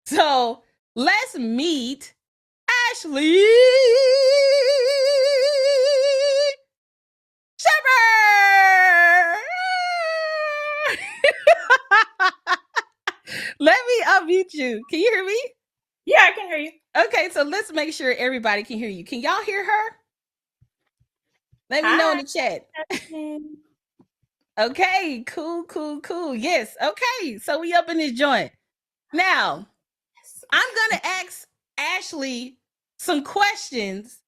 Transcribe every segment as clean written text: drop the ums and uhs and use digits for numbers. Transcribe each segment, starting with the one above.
So let's meet Ashley Shepard. Let me unmute you. Can you hear me? Yeah, I can hear you. Okay, so let's make sure everybody can hear you. Can y'all hear her? Let me know in Hi. the chat. Okay, cool. Yes, okay. So we up in this joint. Now, I'm gonna ask Ashley some questions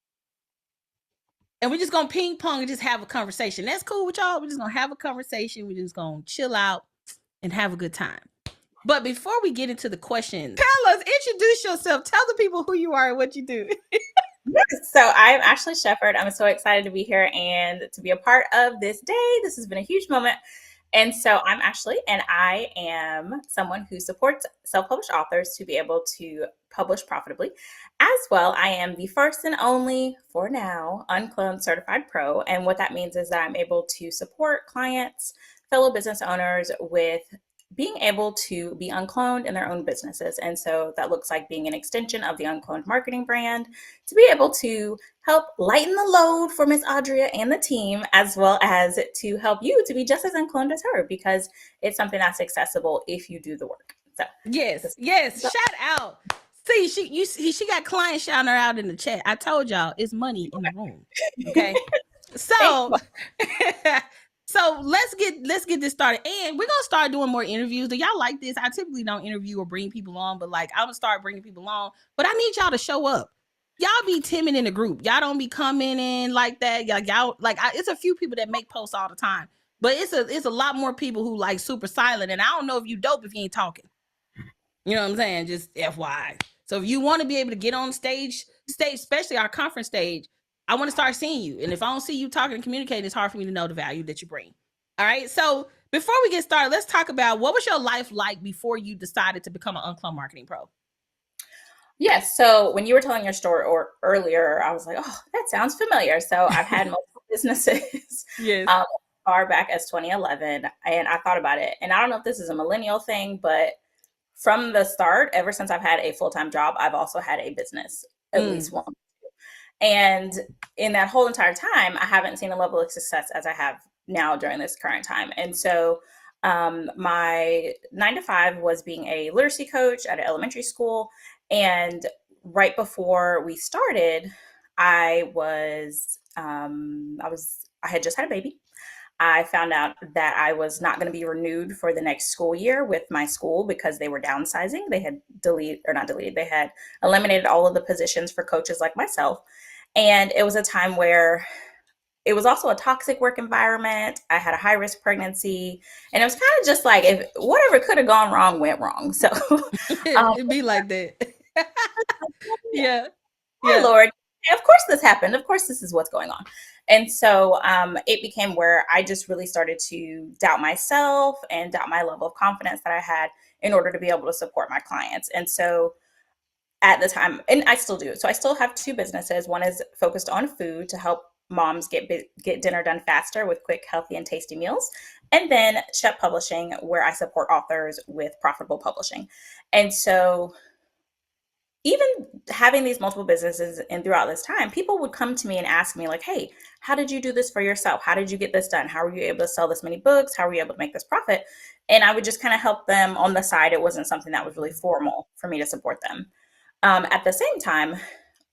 and we're just gonna ping pong and just have a conversation. That's cool with y'all. We're just gonna have a conversation. We're just gonna chill out and have a good time. But before we get into the questions, tell us, introduce yourself. Tell the people who you are and what you do. Yes, so I'm Ashley Shepard. I'm so excited to be here and to be a part of this day. This has been a huge moment. And so I'm Ashley, and I am someone who supports self-published authors to be able to publish profitably. As well, I am the first and only, for now, uncloned certified pro. And what that means is that I'm able to support clients, fellow business owners with being able to be uncloned in their own businesses. And so that looks like being an extension of the uncloned marketing brand to be able to help lighten the load for Miss Audria and the team, as well as to help you to be just as uncloned as her, because it's something that's accessible if you do the work. So yes, shout out. See, she got clients shouting her out in the chat. I told y'all it's money in the room. Okay. So so let's get this started. And we're gonna start doing more interviews. Do y'all like this? I typically don't interview or bring people on, but like I'm gonna start bringing people on. But I need y'all to show up. Y'all be timid in the group. Y'all don't be coming in like that. Y'all like it's a few people that make posts all the time, but it's a lot more people who like super silent. And I don't know if you dope if you ain't talking. You know what I'm saying? Just FYI. So if you want to be able to get on stage, especially our conference stage, I want to start seeing you. And if I don't see you talking and communicating, it's hard for me to know the value that you bring. All right. So before we get started, let's talk about what was your life like before you decided to become an uncloned marketing pro? Yes. So when you were telling your story earlier, I was like, oh, that sounds familiar. So I've had multiple businesses Yes. Far back as 2011. And I thought about it. And I don't know if this is a millennial thing, but from the start, ever since I've had a full-time job, I've also had a business, at least one. And in that whole entire time, I haven't seen a level of success as I have now during this current time. And so my 9 to 5 was being a literacy coach at an elementary school. And right before we started, I had just had a baby. I found out that I was not going to be renewed for the next school year with my school because they were downsizing. They had they had eliminated all of the positions for coaches like myself. And it was a time where it was also a toxic work environment. I had a high risk pregnancy, and it was kind of just like if whatever could have gone wrong went wrong. So It'd be like that. Yeah. my Lord, of course this happened. Of course this is what's going on. And so it became where I just really started to doubt myself and doubt my level of confidence that I had in order to be able to support my clients. And so at the time, and I still do. So I still have 2 businesses. One is focused on food to help moms get dinner done faster with quick, healthy, and tasty meals. And then Shep Publishing, where I support authors with profitable publishing. And so even having these multiple businesses and throughout this time, people would come to me and ask me like, hey, how did you do this for yourself? How did you get this done? How were you able to sell this many books? How were you able to make this profit? And I would just kind of help them on the side. It wasn't something that was really formal for me to support them. At the same time,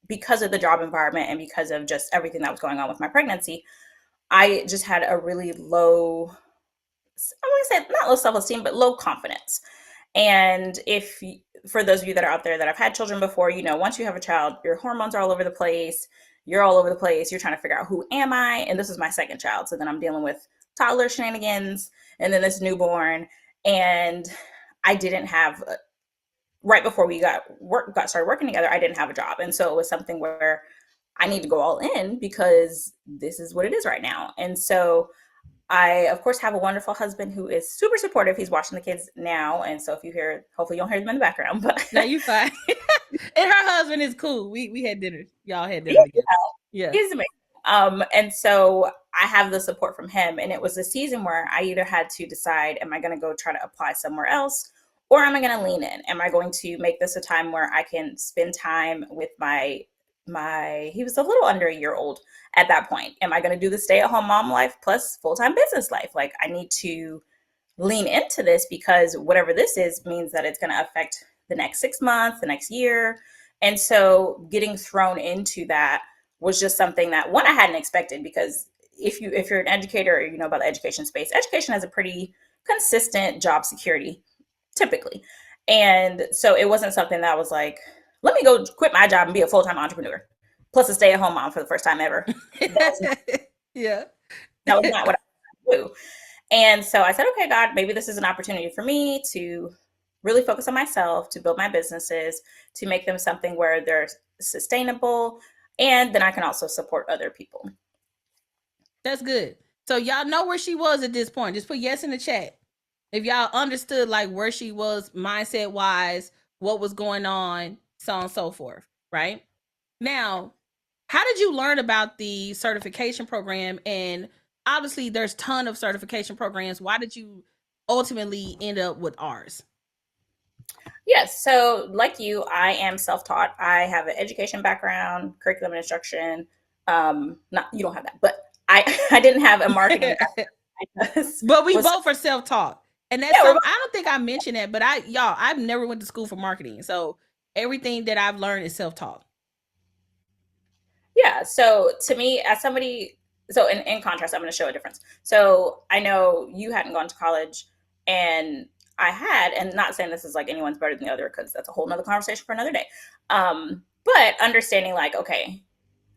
because of the job environment and because of just everything that was going on with my pregnancy, I just had a really low, I want to say not low self-esteem, but low confidence. And for those of you that are out there that have had children before, once you have a child, your hormones are all over the place. You're all over the place. You're trying to figure out who am I? And this is my second child. So then I'm dealing with toddler shenanigans and then this newborn. And I didn't have, right before we got started working together, I didn't have a job. And so it was something where I need to go all in because this is what it is right now. And so I, of course, have a wonderful husband who is super supportive. He's watching the kids now. And so if you hear, hopefully you don't hear them in the background, but No, you fine. And her husband is cool. We had dinner. Y'all had dinner together. Yeah. He's amazing. And so I have the support from him. And it was a season where I either had to decide, am I going to go try to apply somewhere else? or am I going to lean in? Am I going to make this a time where I can spend time with my he was a little under a year old at that point. Am I going to do the stay-at-home mom life plus full-time business life? Like, I need to lean into this, because whatever this is means that it's going to affect the next 6 months, the next year. And so getting thrown into that was just something that, one, I hadn't expected, because if you're an educator or you know about the education space, education has a pretty consistent job security typically. And so it wasn't something that was like, let me go quit my job and be a full-time entrepreneur plus a stay-at-home mom for the first time ever. Yeah. That was not what I do. And so I said, okay, God, maybe this is an opportunity for me to really focus on myself, to build my businesses, to make them something where they're sustainable, and then I can also support other people. That's good. So y'all know where she was at this point. Just put yes in the chat if y'all understood like where she was mindset wise, what was going on, so on and so forth. Right now, how did you learn about the certification program? And obviously there's a ton of certification programs. Why did you ultimately end up with ours? Yes. So like you, I am self-taught. I have an education background, curriculum and instruction. Not, you don't have that, but I didn't have a marketing background. But we both are self-taught. And that's I don't think I mentioned that, but I've never went to school for marketing. So everything that I've learned is self-taught. Yeah. So to me, as somebody, so in contrast, I'm going to show a difference. So I know you hadn't gone to college, and I had, and not saying this is like anyone's better than the other, because that's a whole nother conversation for another day. But understanding like, okay,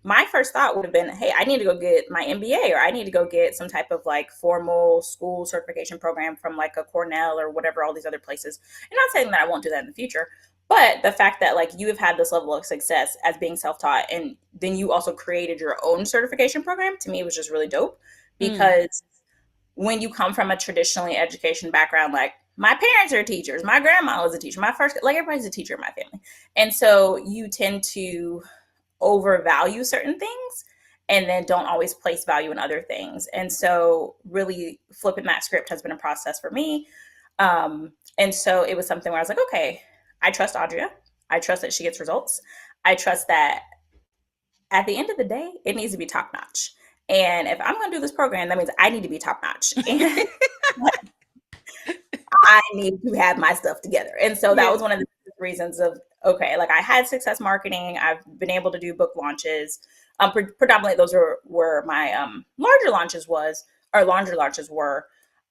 my first thought would have been, hey, I need to go get my MBA, or I need to go get some type of like formal school certification program from like a Cornell or whatever, all these other places. And not saying that I won't do that in the future, but the fact that like you have had this level of success as being self-taught, and then you also created your own certification program, to me was just really dope. Because when you come from a traditionally education background, like my parents are teachers, my grandma was a teacher, my first, like everybody's a teacher in my family. And so you tend to overvalue certain things and then don't always place value in other things. And so really flipping that script has been a process for me. And so it was something where I was like, okay, I trust Audria. I trust that she gets results. I trust that at the end of the day, it needs to be top notch. And if I'm going to do this program, that means I need to be top notch. And I need to have my stuff together. And so that was one of the reasons of, okay, like I had success marketing. I've been able to do book launches. Predominantly those were my larger launches were,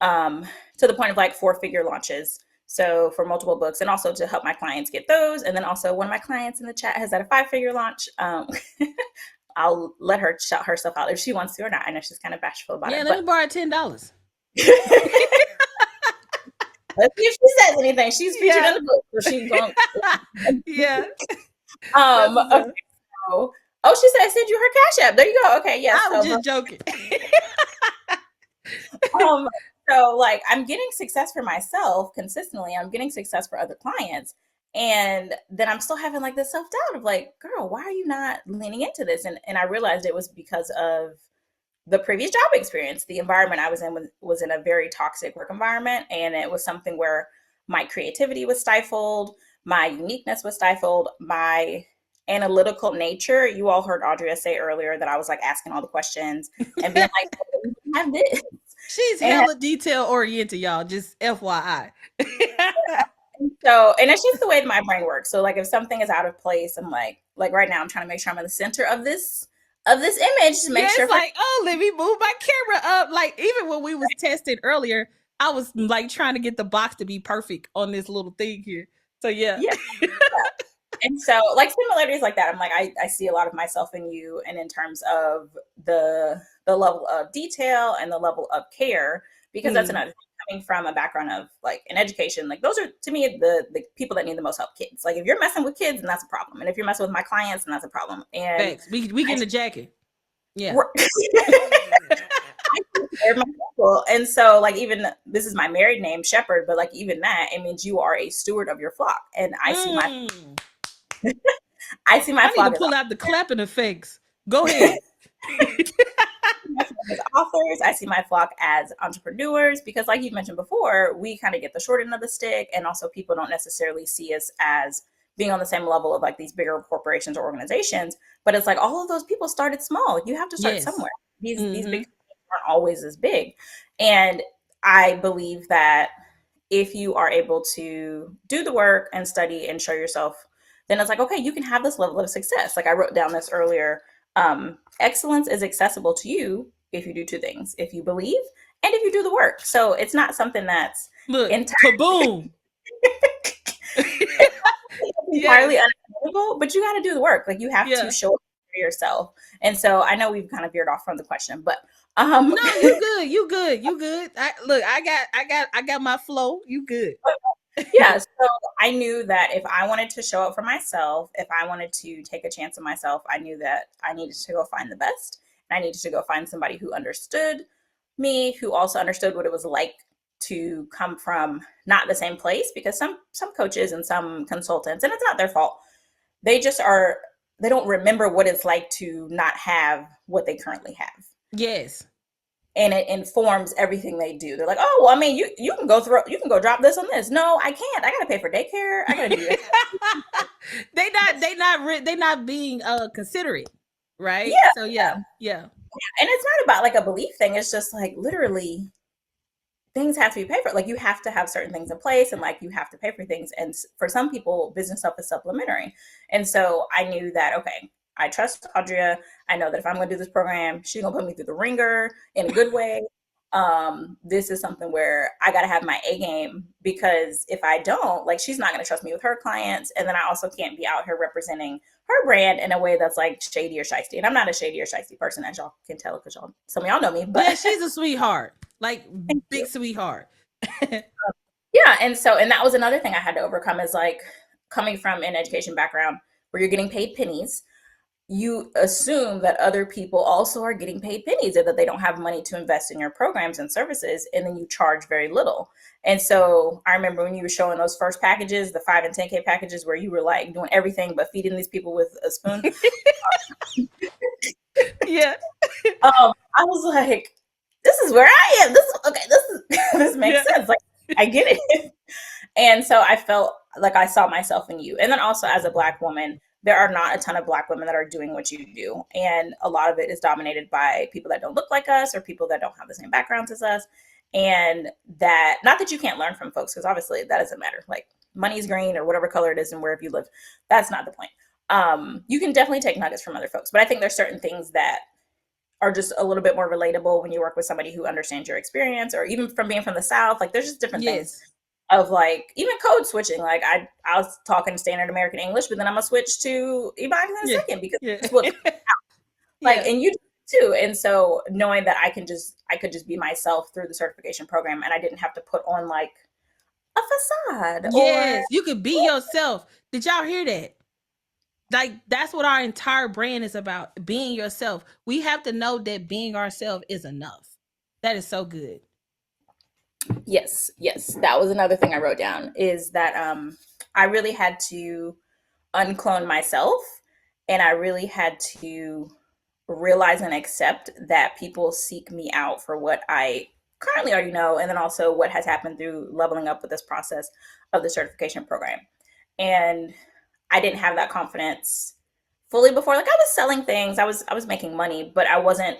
to the point of like 4-figure launches. So for multiple books, and also to help my clients get those. And then also one of my clients in the chat has had a 5-figure launch. I'll let her shout herself out if she wants to or not. I know she's kind of bashful about it. Yeah, let me borrow $10. Let's see if she says anything. She's featured in the book, so she's going. Yeah. Okay. Oh, she said, "Send you her Cash App." There you go. Okay, yes. I was just joking. So like I'm getting success for myself consistently. I'm getting success for other clients. And then I'm still having like this self-doubt of like, girl, why are you not leaning into this? And I realized it was because of the previous job experience. The environment I was in was in a very toxic work environment. And it was something where my creativity was stifled, my uniqueness was stifled, my analytical nature. You all heard Audria say earlier that I was like asking all the questions and being like, oh, we have this. She's hella detail oriented, y'all. Just FYI. So, and it's just the way my brain works. So like if something is out of place, I'm like right now I'm trying to make sure I'm in the center of this image to make sure. It's like, oh, let me move my camera up. Like even when we was testing earlier, I was like trying to get the box to be perfect on this little thing here. So yeah. And so like similarities like that, I'm like, I see a lot of myself in you, and in terms of the level of detail and the level of care, because that's another thing, coming from a background of like in education, like those are to me the people that need the most help, kids. Like if you're messing with kids, then that's a problem. And if you're messing with my clients, then that's a problem. And thanks. We get in the jacket. Yeah. And so like even this is my married name, Shepard, but like even that, it means you are a steward of your flock. And I see my I need to pull out the clapping effects. Go ahead. as authors. I see my flock as entrepreneurs because, like you mentioned before, we kind of get the short end of the stick. And also, people don't necessarily see us as being on the same level of like these bigger corporations or organizations. But it's like all of those people started small. You have to start somewhere. These big companies aren't always as big. And I believe that if you are able to do the work and study and show yourself, then it's like, okay, you can have this level of success. Like I wrote down this earlier. Excellence is accessible to you if you do two things: if you believe and if you do the work. So it's not something that's kaboom. entirely unattainable, but you got to do the work. Like you have to show up for yourself. And so I know we've kind of veered off from the question, but no, you good. I got my flow. You good. Yeah. So I knew that if I wanted to show up for myself, if I wanted to take a chance on myself, I knew that I needed to go find the best. And I needed to go find somebody who understood me, who also understood what it was like to come from not the same place, because some coaches and some consultants, and it's not their fault, they just are, they don't remember what it's like to not have what they currently have. Yes. And it informs everything they do. They're like, oh, well, I mean, you can go through, you can go drop this on this. No, I can't. I got to pay for daycare. I got to do this. they not being considerate, right? Yeah. So yeah. And it's not about like a belief thing. It's just like literally things have to be paid for. Like you have to have certain things in place, and like you have to pay for things. And for some people, business stuff is supplementary. And so I knew that, okay, I trust Audria. I know that if I'm going to do this program, she's going to put me through the ringer in a good way. This is something where I got to have my A game, because if I don't, like, she's not going to trust me with her clients. And then I also can't be out here representing her brand in a way that's like shady or shysty. And I'm not a shady or shysty person, as y'all can tell, because some of y'all know me. But yeah, she's a sweetheart, like big sweetheart. Yeah. And that was another thing I had to overcome, is like coming from an education background where you're getting paid pennies. You assume that other people also are getting paid pennies, or that they don't have money to invest in your programs and services, and then you charge very little. And so I remember when you were showing those first packages, the 5 and 10K packages, where you were like doing everything but feeding these people with a spoon. Yeah. I was like, this is where I am. This makes sense. Like, I get it. And so I felt like I saw myself in you. And then also, as a Black woman, there are not a ton of Black women that are doing what you do. And a lot of it is dominated by people that don't look like us, or people that don't have the same backgrounds as us. And that, not that you can't learn from folks, because obviously that doesn't matter. Like, money's green or whatever color it is and wherever you live. That's not the point. You can definitely take nuggets from other folks. But I think there's certain things that are just a little bit more relatable when you work with somebody who understands your experience, or even from being from the South. Like, there's just different things of like even code switching. Like I was talking standard American English, but then I'm gonna switch to Ebonics in a second, because it's what like, and you too. And so knowing that I could just be myself through the certification program, and I didn't have to put on like a facade. Yes, you could be yourself. Did y'all hear that? Like, that's what our entire brand is about, being yourself. We have to know that being ourselves is enough. That is so good. Yes. That was another thing I wrote down, is that I really had to unclone myself, and I really had to realize and accept that people seek me out for what I currently already know, and then also what has happened through leveling up with this process of the certification program. And I didn't have that confidence fully before. Like, I was selling things, I was making money, but I wasn't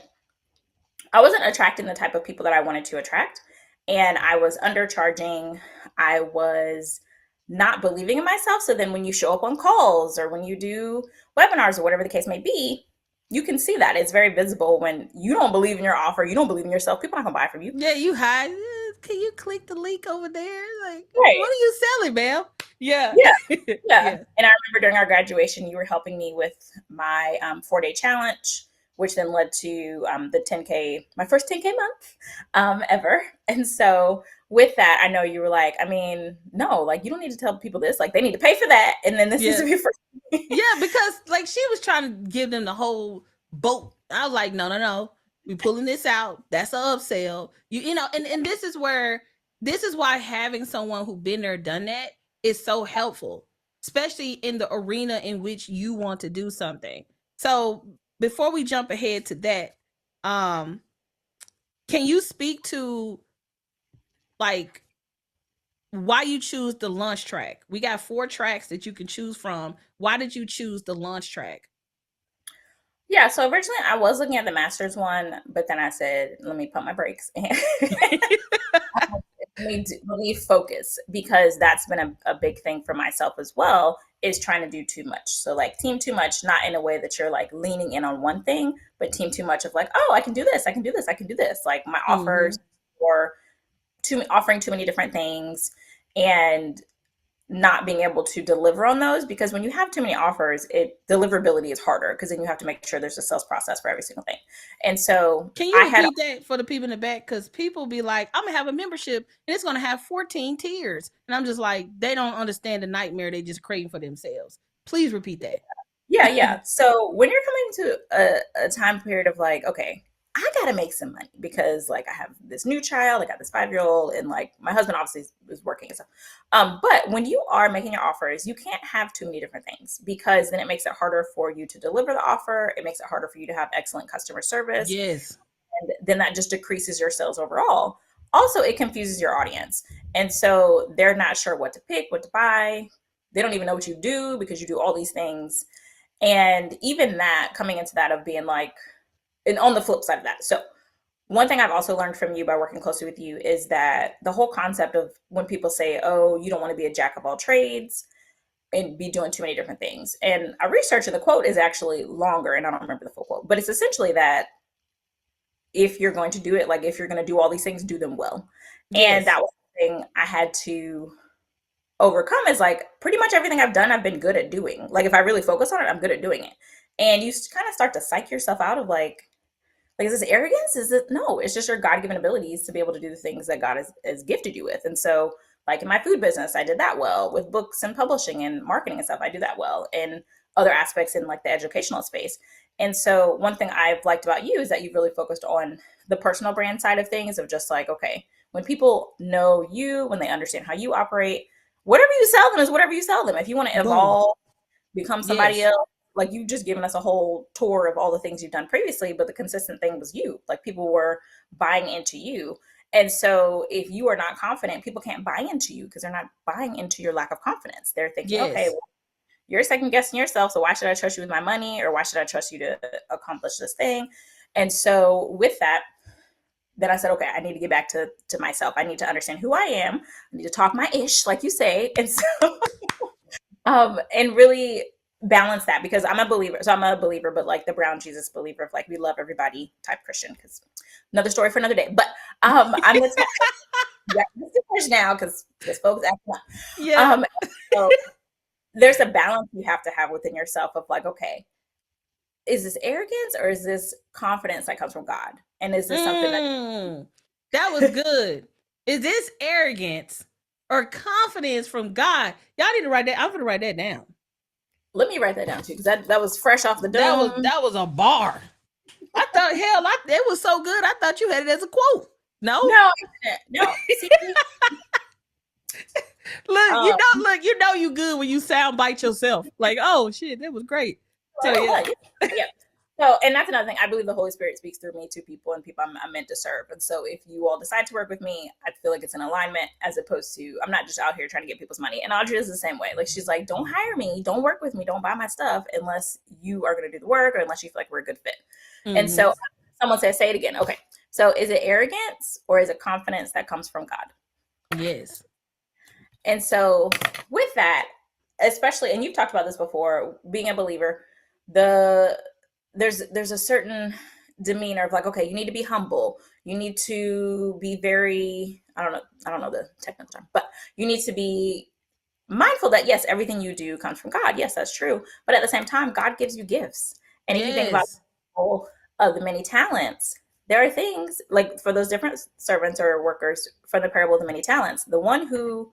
attracting the type of people that I wanted to attract. And I was undercharging. I was not believing in myself. So then when you show up on calls, or when you do webinars, or whatever the case may be, you can see that it's very visible. When you don't believe in your offer, you don't believe in yourself, people are not gonna buy from you. Yeah, you hide. Can you click the link over there? Like, right. What are you selling, man? Yeah. And I remember during our graduation, you were helping me with my 4-day challenge, which then led to the 10K, my first 10K month ever. And so with that, I know you were like, I mean, no, like, you don't need to tell people this. Like, they need to pay for that. And then this is to be free. Yeah, because like, she was trying to give them the whole boat. I was like, no. We pulling this out. That's an upsell. You know, and this is why having someone who been there, done that is so helpful, especially in the arena in which you want to do something. So before we jump ahead to that, Can you speak to like why you choose the launch track? We got 4 tracks that you can choose from. Why did you choose the launch track? Yeah, so originally I was looking at the master's one, but then I said, let me pump my brakes and really focus, because that's been a big thing for myself as well, is trying to do too much. So like team too much, not in a way that you're like leaning in on one thing, but team too much of like, oh, I can do this, I can do this, I can do this. Like my offers, or offering too many different things, and not being able to deliver on those, because when you have too many offers, deliverability is harder, because then you have to make sure there's a sales process for every single thing. And so Can you repeat that for the people in the back? Because people be like, I'm gonna have a membership and it's gonna have 14 tiers. And I'm just like, they don't understand the nightmare they just creating for themselves. Please repeat that. Yeah. So when you're coming to a time period of like, okay, I got to make some money, because like I have this new child, I got this 5-year-old, and like my husband obviously is working and stuff. But when you are making your offers, you can't have too many different things, because then it makes it harder for you to deliver the offer. It makes it harder for you to have excellent customer service. Yes. And then that just decreases your sales overall. Also, it confuses your audience. And so they're not sure what to pick, what to buy. They don't even know what you do, because you do all these things. And even that, coming into that of being like, and on the flip side of that. So one thing I've also learned from you by working closely with you is that the whole concept of when people say, oh, you don't want to be a jack of all trades and be doing too many different things. And I researched, and the quote is actually longer, and I don't remember the full quote, but it's essentially that if you're going to do it, like if you're going to do all these things, do them well. Yes. And that was the thing I had to overcome, is like pretty much everything I've done, I've been good at doing. Like if I really focus on it, I'm good at doing it. And you kind of start to psych yourself out of like, is this arrogance? Is it? No, it's just your God-given abilities to be able to do the things that God has gifted you with. And so like in my food business, I did that well. With books and publishing and marketing and stuff, I do that well. And other aspects in like the educational space. And so one thing I've liked about you is that you've really focused on the personal brand side of things, of just like, okay, when people know you, when they understand how you operate, whatever you sell them is whatever you sell them. If you want to evolve, become somebody else, like you've just given us a whole tour of all the things you've done previously, but the consistent thing was you. Like people were buying into you. And so if you are not confident, people can't buy into you, because they're not buying into your lack of confidence. They're thinking, okay, well, you're second guessing yourself. So why should I trust you with my money? Or why should I trust you to accomplish this thing? And so with that, then I said, okay, I need to get back to myself. I need to understand who I am. I need to talk my ish, like you say. And so, and really balance that, because I'm a believer. So I'm a believer, but like the brown Jesus believer of like, we love everybody type Christian, because another story for another day. But I'm the type now, because folks act up. Yeah. So there's a balance you have to have within yourself of like, okay, is this arrogance or is this confidence that comes from God? And is this something that was good? Is this arrogance or confidence from God? Y'all need to write that. I'm going to write that down. Let me write that down too, because that was fresh off the dome. That was a bar. I thought, hell, it was so good. I thought you had it as a quote. No. See, look, you know you good when you sound bite yourself. Like, oh shit, that was great. So yeah. So, and that's another thing. I believe the Holy Spirit speaks through me to people, and people I'm meant to serve. And so if you all decide to work with me, I feel like it's an alignment, as opposed to, I'm not just out here trying to get people's money. And Audria is the same way. Like, she's like, don't hire me, don't work with me, don't buy my stuff unless you are going to do the work, or unless you feel like we're a good fit. Mm-hmm. And so someone says, say it again. Okay. So is it arrogance or is it confidence that comes from God? Yes. And so with that, especially, and you've talked about this before, being a believer, there's a certain demeanor of like, okay, you need to be humble. You need to be very, I don't know the technical term, but you need to be mindful that yes, everything you do comes from God. Yes, that's true. But at the same time, God gives you gifts. And if you think about all of the many talents, there are things like for those different servants or workers from the parable of the many talents, the one who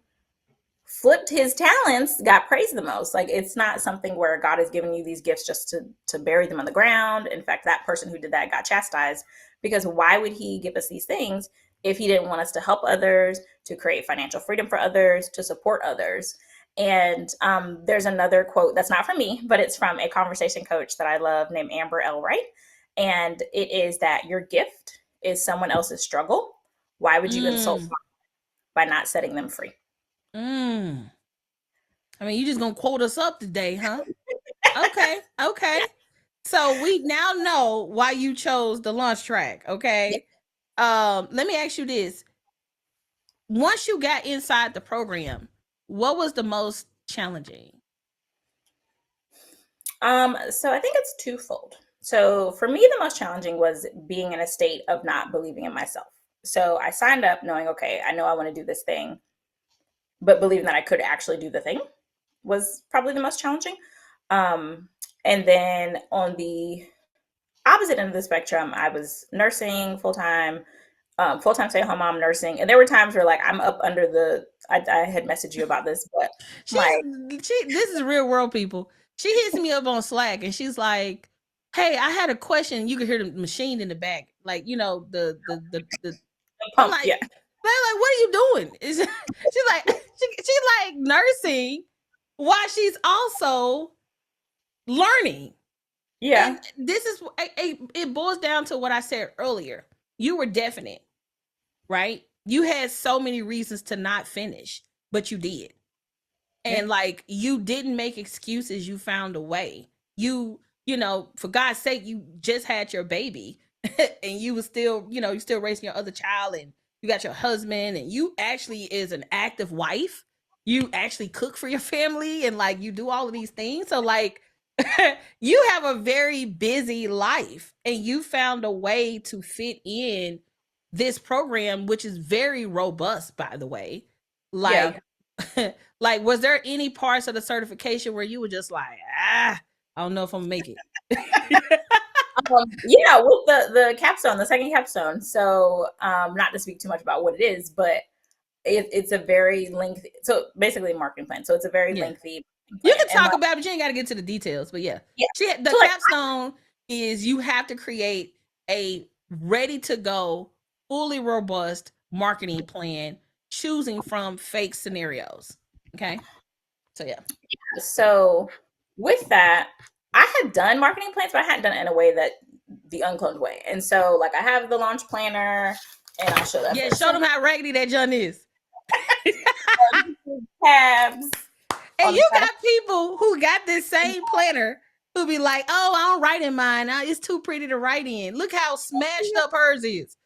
flipped his talents got praised the most. Like, it's not something where God has given you these gifts just to bury them on the ground. In fact, that person who did that got chastised, because why would he give us these things if he didn't want us to help others, to create financial freedom for others, to support others? And there's another quote that's not from me, but it's from a conversation coach that I love named Amber L. Wright. And it is that your gift is someone else's struggle, why would you insult Mm. by not setting them free? Mm. I mean, you just gonna quote us up today, huh? Okay, okay. So we now know why you chose the launch track. Yeah. Okay. Let me ask you this: once you got inside the program, what was the most challenging? So I think it's twofold. So for me, the most challenging was being in a state of not believing in myself. So I signed up knowing, okay, I know I want to do this thing, but believing that I could actually do the thing was probably the most challenging. Um, and then on the opposite end of the spectrum, I was nursing full time stay at home mom nursing, and there were times where like I'm up under the. I had messaged you about this, but She's like, she. This is real world, people. She hits me up on Slack and she's like, "Hey, I had a question." You could hear the machine in the back, like the. the I'm pump, like, yeah, like, what are you doing? She's like, she like nursing while she's also learning. yeah, And this is it boils down to what I said earlier. You were definite, right? You had so many reasons to not finish, but you did. yeah, And like you didn't make excuses, you found a way. For God's sake, you just had your baby and you was still, you still raising your other child and you got your husband and you actually is an active wife. You actually cook for your family and like you do all of these things. So like you have a very busy life and you found a way to fit in this program, which is very robust, by the way. yeah. Like, like, was there any parts of the certification where you were just like, I don't know if I'm gonna make it? Yeah, with the capstone, the second capstone. So, not to speak too much about what it is, but it's a very lengthy. So basically, a marketing plan. So it's a very Yeah. lengthy You plan, can and talk like, about it, but you ain't got to get to the details. But yeah, yeah. the So like, capstone is you have to create a ready to go, fully robust marketing plan, choosing from fake scenarios. Okay. So yeah. so with that, I had done marketing plans, but I hadn't done it in a way that the uncloned way. And so like, I have the launch planner, and I'll show that Yeah, first. show So them how raggedy that John is. tabs And on the you side. got people who got this same planner who be like, "Oh, I don't write in mine. It's too pretty to write in. Look how smashed up hers is."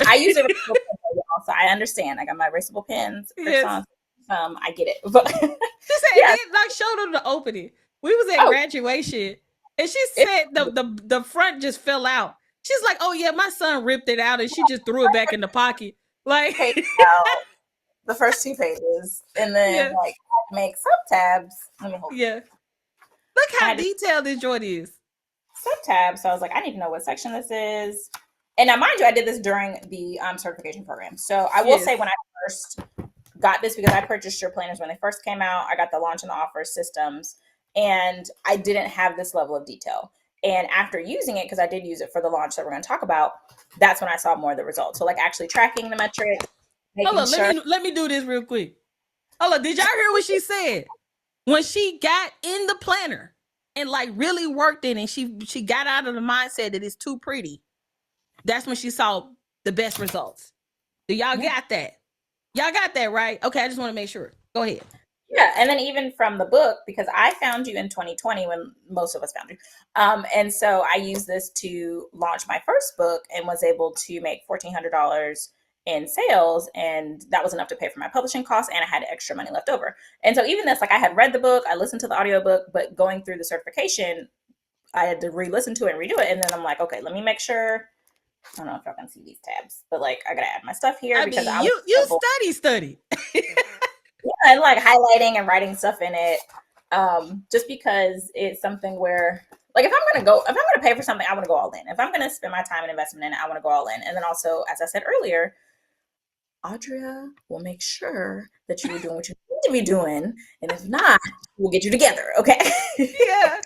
I use a erasable pen, so I understand. I got my erasable pens, Yes. crayons. I get it, but She said, and yeah. then like showed them the opening. We was at Oh, graduation, and she it, said the front just fell out. She's like, "Oh yeah, my son ripped it out, and she just threw it back in the pocket." Like, page out the first two pages, and then yeah, like I make sub tabs. Let me hold. yeah. Look I how had to detailed this joint is. sub tabs, so I was like, I need to know what section this is. And now, mind you, I did this during the certification program. So I will say, Yes. when I first got this, because I purchased your planners when they first came out, I got the launch and the offer systems, and I didn't have this level of detail. And after using it, because I did use it for the launch that we're going to talk about, that's when I saw more of the results. So like actually tracking the metrics, Hold making on, sure. let me do this real quick. Hold on, did y'all hear what she said? When she got in the planner and like really worked in, and she got out of the mindset that it's too pretty. That's when she saw the best results. Do y'all Yeah. got that? Y'all got that right? Okay, I just want to make sure. Go ahead. Yeah, and then even from the book, because I found you in 2020 when most of us found you. And so I used this to launch my first book and was able to make $1,400 in sales. And that was enough to pay for my publishing costs, and I had extra money left over. And so even this, like, I had read the book, I listened to the audiobook, but going through the certification, I had to re-listen to it and redo it. And then I'm like, okay, let me make sure. I don't know if y'all can see these tabs, but like, I gotta add my stuff here I because mean, I was you study. and like highlighting and writing stuff in it, just because it's something where, like, if I'm gonna pay for something, I want to go all in. If I'm gonna spend my time and investment in it, I want to go all in. And then also, as I said earlier, Audria will make sure that you are doing what you need to be doing, and if not, we'll get you together. Okay. Yeah.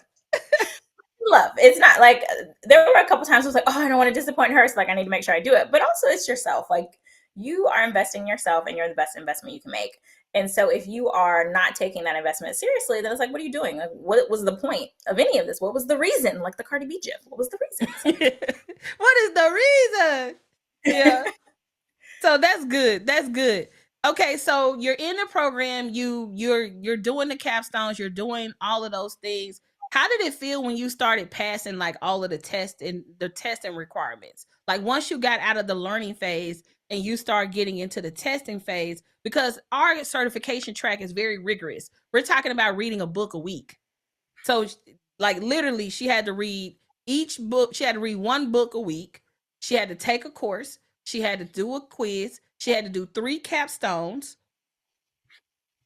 Love, it's not like, there were a couple times I was like, oh, I don't want to disappoint her, so like I need to make sure I do it. But also, it's yourself. Like, you are investing in yourself, and you're the best investment you can make. And so if you are not taking that investment seriously, then it's like, what are you doing? Like, what was the point of any of this? What was the reason? Like the Cardi B gif, what was the reason? What is the reason? Yeah. So that's good. That's good. Okay, so you're in the program, you're doing the capstones, you're doing all of those things. How did it feel when you started passing like all of the testing requirements? Like once you got out of the learning phase and you start getting into the testing phase, because our certification track is very rigorous. We're talking about reading a book a week. So like literally she had to read each book, she had to read one book a week. She had to take a course, she had to do a quiz, she had to do 3 capstones,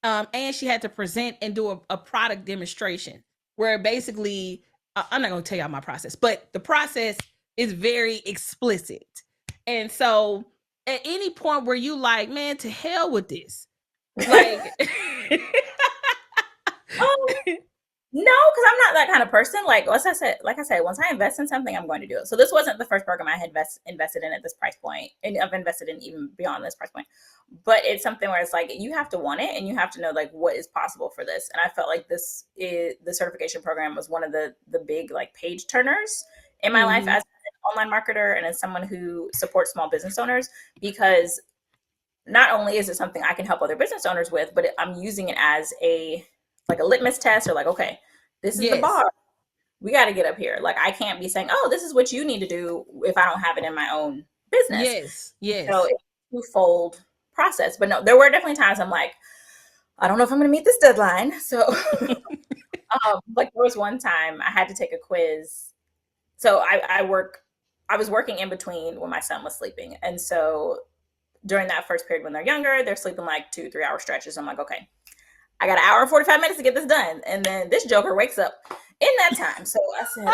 and she had to present and do a product demonstration where basically I'm not going to tell y'all my process, but the process is very explicit. And so at any point where you like, man, to hell with this, like No, because I'm not that kind of person. Like I said, once I invest in something, I'm going to do it. So this wasn't the first program I had invested in at this price point, and I've invested in even beyond this price point. But it's something where it's like you have to want it, and you have to know like what is possible for this. And I felt like the certification program was one of the big like page turners in my life as an online marketer and as someone who supports small business owners, because not only is it something I can help other business owners with, but I'm using it as a litmus test, or like, okay, this is the bar. We got to get up here. Like, I can't be saying, oh, this is what you need to do if I don't have it in my own business. So it's a twofold process. But no, there were definitely times I'm like, I don't know if I'm going to meet this deadline. So like there was one time I had to take a quiz. So I was working in between when my son was sleeping. And so during that first period when they're younger, they're sleeping like 2-3 hour stretches. I'm like, okay, I got an hour and 45 minutes to get this done. And then this joker wakes up in that time. So I said,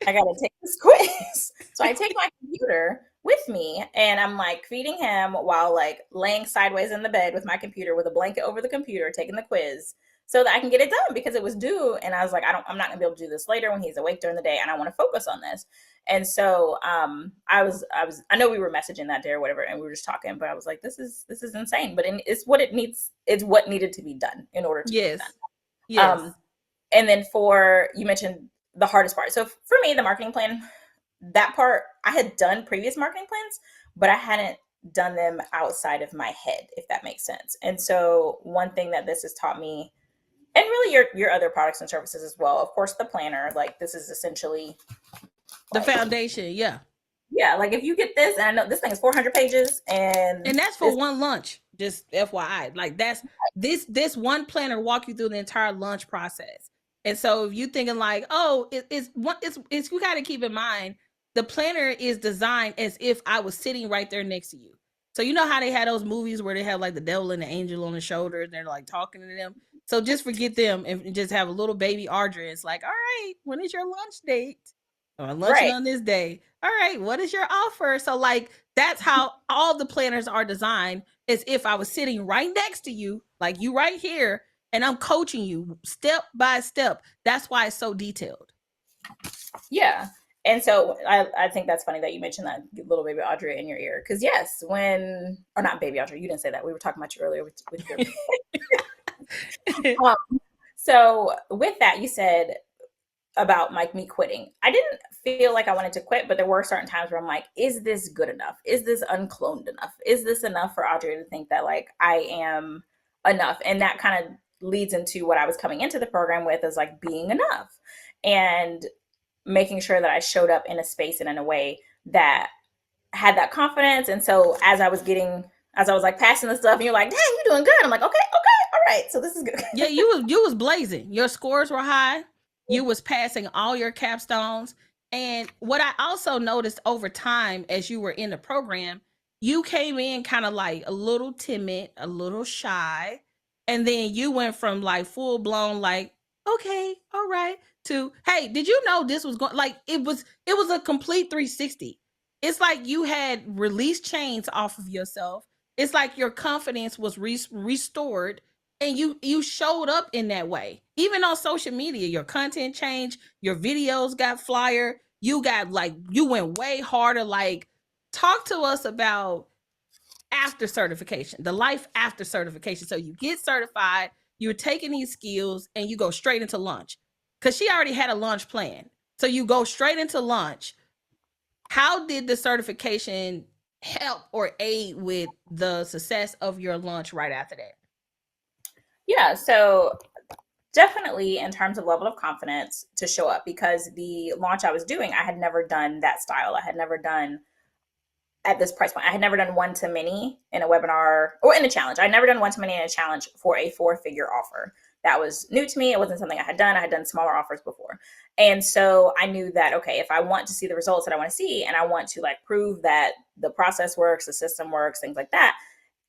I got to take this quiz. So I take my computer with me and I'm like feeding him while like laying sideways in the bed with my computer with a blanket over the computer, taking the quiz so that I can get it done because it was due. And I was like, I'm not gonna be able to do this later when he's awake during the day. And I want to focus on this. And so I know we were messaging that day or whatever, and we were just talking, but I was like, this is insane. But it's what needed to be done in order to get it done. Yes. And then you mentioned the hardest part. So for me, the marketing plan, that part, I had done previous marketing plans, but I hadn't done them outside of my head, if that makes sense. And so one thing that this has taught me, and really your other products and services as well, of course, the planner, like this is essentially the foundation. Yeah. Like if you get this, and I know this thing is 400 pages and that's for one lunch, just FYI, like that's this one planner walk you through the entire lunch process. And so if you thinking like, oh, it's you got to keep in mind, the planner is designed as if I was sitting right there next to you. So you know how they had those movies where they have like the devil and the angel on the shoulder and they're like talking to them. So just forget them and just have a little baby Audria. It's like, all right, when is your lunch date? I'm lunching on this day. All right, what is your offer? So like that's how all the planners are designed, as if I was sitting right next to you, like you right here, and I'm coaching you step by step. That's why it's so detailed. Yeah. And so I think that's funny that you mentioned that little baby Audrey in your ear. Because yes, or not baby Audrey, you didn't say that. We were talking about you earlier with your so with that, you said about like me quitting. I didn't feel like I wanted to quit, but there were certain times where I'm like, is this good enough? Is this uncloned enough? Is this enough for Audrey to think that like I am enough? And that kind of leads into what I was coming into the program with, is like being enough and making sure that I showed up in a space and in a way that had that confidence. And so as I was like passing the stuff and you're like, dang, you're doing good. I'm like, okay, all right. So this is good. Yeah, you was blazing. Your scores were high. You was passing all your capstones. And what I also noticed over time as you were in the program, you came in kind of like a little timid, a little shy. And then you went from like full blown, like, okay, all right, to, hey, did you know this was going, like, it was a complete 360. It's like you had released chains off of yourself. It's like your confidence was restored, and you showed up in that way. Even on social media, your content changed, your videos got flyer, you went way harder. Like, talk to us about after certification, the life after certification. So you get certified, you're taking these skills and you go straight into launch, because she already had a launch plan. So you go straight into launch. how did the certification help or aid with the success of your launch right after that? Yeah, so definitely in terms of level of confidence to show up, because the launch I was doing, I had never done that style. I had never done at this price point. I had never done one to many in a webinar or in a challenge. I'd never done one to many in a challenge for a 4-figure offer. That was new to me. It wasn't something I had done. I had done smaller offers before. And so I knew that, okay, if I want to see the results that I want to see, and I want to like prove that the process works, the system works, things like that,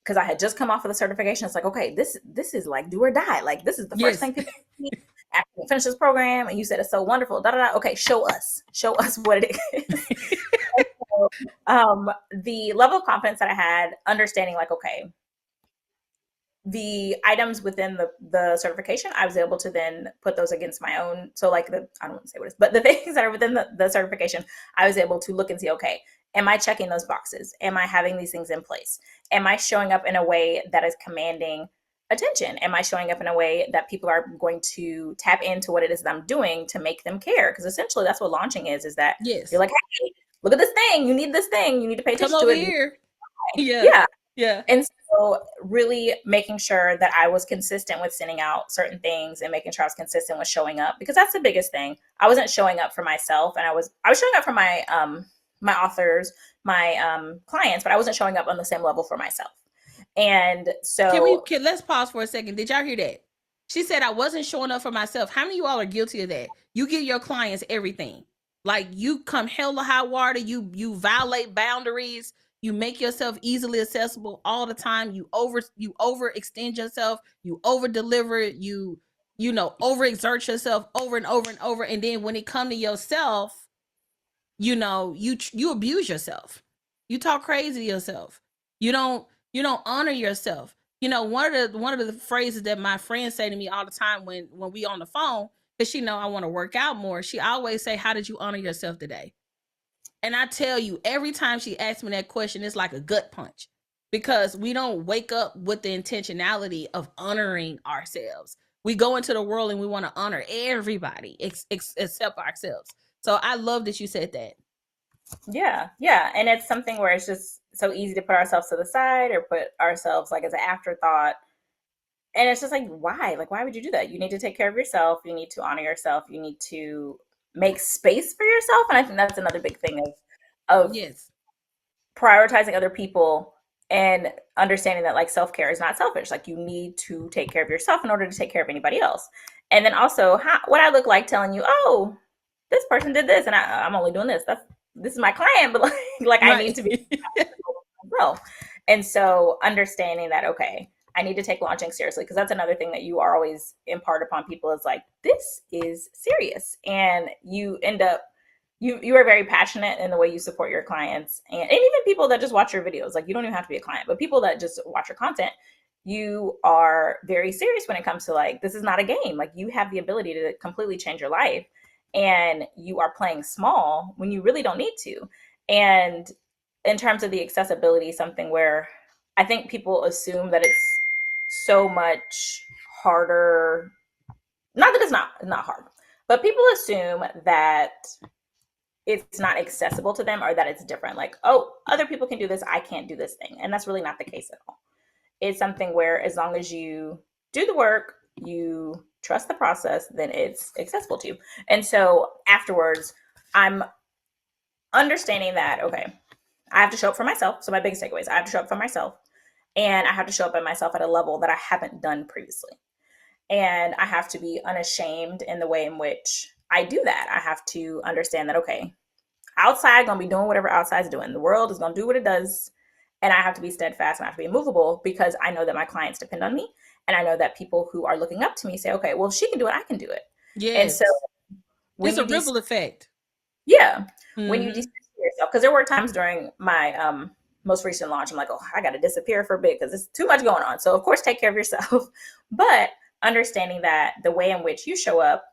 because I had just come off of the certification, it's like, okay, this is like do or die. Like this is the first thing people see after you finish this program. And you said it's so wonderful. Da da da. Okay, show us what it is. The level of confidence that I had, understanding like, okay, the items within the certification, I was able to then put those against my own. So like I don't want to say what it is, but the things that are within the certification, I was able to look and see, okay, am I checking those boxes? Am I having these things in place? Am I showing up in a way that is commanding attention? Am I showing up in a way that people are going to tap into what it is that I'm doing to make them care? Because essentially that's what launching is that Yes. you're like, hey, look at this thing. You need this thing. You need to pay attention Come to over it. here. Yeah. Yeah. Yeah. And so really making sure that I was consistent with sending out certain things and making sure I was consistent with showing up, because that's the biggest thing. I wasn't showing up for myself, and I was showing up for my my authors, my clients, but I wasn't showing up on the same level for myself. And so let's pause for a second. Did y'all hear that? She said I wasn't showing up for myself. How many of you all are guilty of that? You give your clients everything. Like you come hell or high water, you violate boundaries, you make yourself easily accessible all the time, you overextend yourself, you over deliver, you know, overexert yourself over and over and over, and then when it come to yourself, you know, you abuse yourself. You talk crazy to yourself. You don't honor yourself. You know, one of the phrases that my friends say to me all the time when we on the phone, because she know I want to work out more, she always say, how did you honor yourself today? And I tell you, every time she asks me that question, it's like a gut punch, because we don't wake up with the intentionality of honoring ourselves. We go into the world and we want to honor everybody except ourselves. So I love that you said that. yeah. And it's something where it's just so easy to put ourselves to the side or put ourselves like as an afterthought. And it's just like, why? Like, why would you do that? You need to take care of yourself. You need to honor yourself. You need to make space for yourself. And I think that's another big thing of Yes. prioritizing other people and understanding that like self-care is not selfish. Like you need to take care of yourself in order to take care of anybody else. And then also what I look like telling you, oh, this person did this and I'm only doing this. This is my client, but like Right. I need to be well. And so understanding that, okay, I need to take launching seriously, because that's another thing that you are always impart upon people is like, this is serious. And you end up, you are very passionate in the way you support your clients, and even people that just watch your videos. Like you don't even have to be a client, but people that just watch your content, you are very serious when it comes to like, this is not a game. Like you have the ability to completely change your life, and you are playing small when you really don't need to. And in terms of the accessibility, something where I think people assume that it's so much harder. Not that it's not hard, but people assume that it's not accessible to them or that it's different. Like, oh, other people can do this, I can't do this thing. And that's really not the case at all. It's something where as long as you do the work, you trust the process, then it's accessible to you. And so afterwards, I'm understanding that, okay, I have to show up for myself. So my biggest takeaway is I have to show up for myself, and I have to show up at myself at a level that I haven't done previously. And I have to be unashamed in the way in which I do that. I have to understand that, okay, outside gonna be doing whatever outside's doing. The world is gonna do what it does. And I have to be steadfast and I have to be immovable, because I know that my clients depend on me. And I know that people who are looking up to me say, okay, well, if she can do it, I can do it. Yes. And so it's a ripple effect. Yeah. When you distance yourself, because there were times during my most recent launch, I'm like, oh, I got to disappear for a bit because there's too much going on. So of course, take care of yourself. But understanding that the way in which you show up,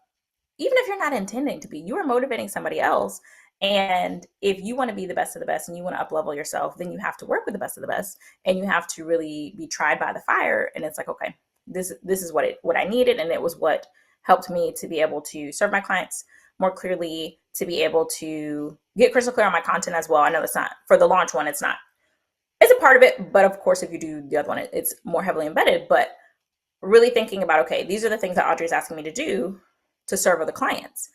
even if you're not intending to be, you are motivating somebody else. And if you want to be the best of the best and you want to up level yourself, then you have to work with the best of the best, and you have to really be tried by the fire. And it's like, okay, this is what I needed, and it was what helped me to be able to serve my clients more clearly to be able to get crystal clear on my content as well. I know it's not for the launch one, it's a part of it, but of course, if you do the other one, it's more heavily embedded. But really thinking about, okay, these are the things that Audrey is asking me to do to serve other clients.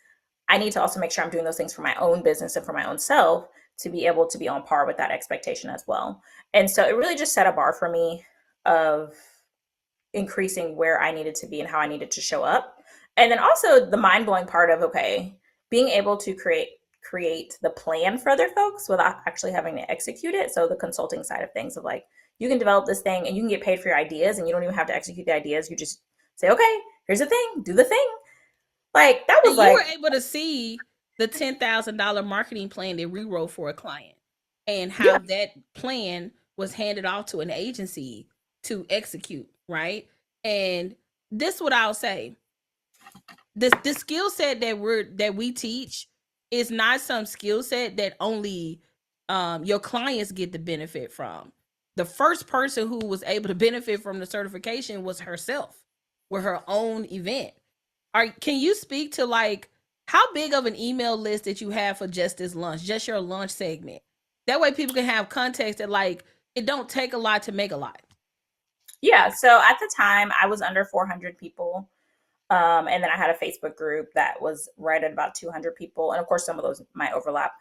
I need to also make sure I'm doing those things for my own business and for my own self to be able to be on par with that expectation as well. And so it really just set a bar for me of increasing where I needed to be and how I needed to show up. And then also the mind-blowing part of, okay, being able to create the plan for other folks without actually having to execute it. So the consulting side of things of like, you can develop this thing and you can get paid for your ideas and you don't even have to execute the ideas. You just say, okay, here's the thing, do the thing. Like that was and like, you were able to see the $10,000 marketing plan that we wrote for a client and how that plan was handed off to an agency to execute, right? And this is what I'll say. The skill set that we teach is not some skill set that only your clients get the benefit from. The first person who was able to benefit from the certification was herself with her own event. Can you speak to like how big of an email list that you have for just this lunch, just your lunch segment? That way people can have context that like it don't take a lot to make a lot. Yeah. So at the time I was under 400 people. And then I had a Facebook group that was right at about 200 people. And of course, some of those might overlap.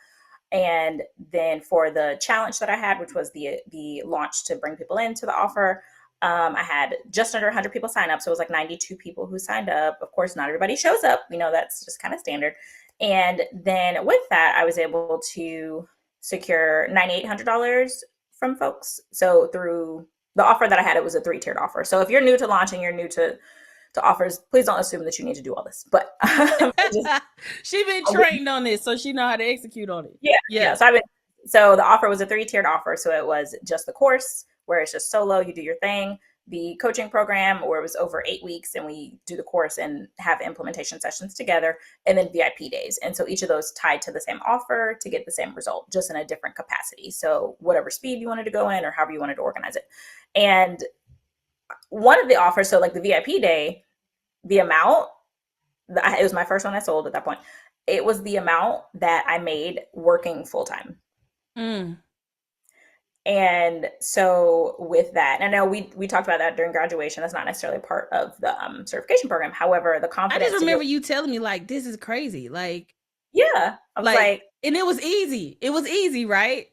And then for the challenge that I had, which was the launch to bring people into the offer, I had just under 100 people sign up. So it was like 92 people who signed up. Of course, not everybody shows up. You know, that's just kind of standard. And then with that, I was able to secure $9,800 from folks. So through the offer that I had, it was a 3-tiered offer. So if you're new to launching, you're new to offers, please don't assume that you need to do all this. But she been trained on this, so she know how to execute on it. Yeah. So the offer was a 3-tiered offer. So it was just the course where it's just solo, you do your thing, the coaching program where it was over 8 weeks and we do the course and have implementation sessions together, and then VIP days. And so each of those tied to the same offer to get the same result, just in a different capacity. So whatever speed you wanted to go in or however you wanted to organize it. And one of the offers, so like the VIP day, the amount, it was my first one I sold at that point. It was the amount that I made working full time. And so with that, and I know we talked about that during graduation. That's not necessarily part of the certification program. However, the confidence. I just remember you telling me like, this is crazy. Like, yeah, I was like, and it was easy. It was easy, right?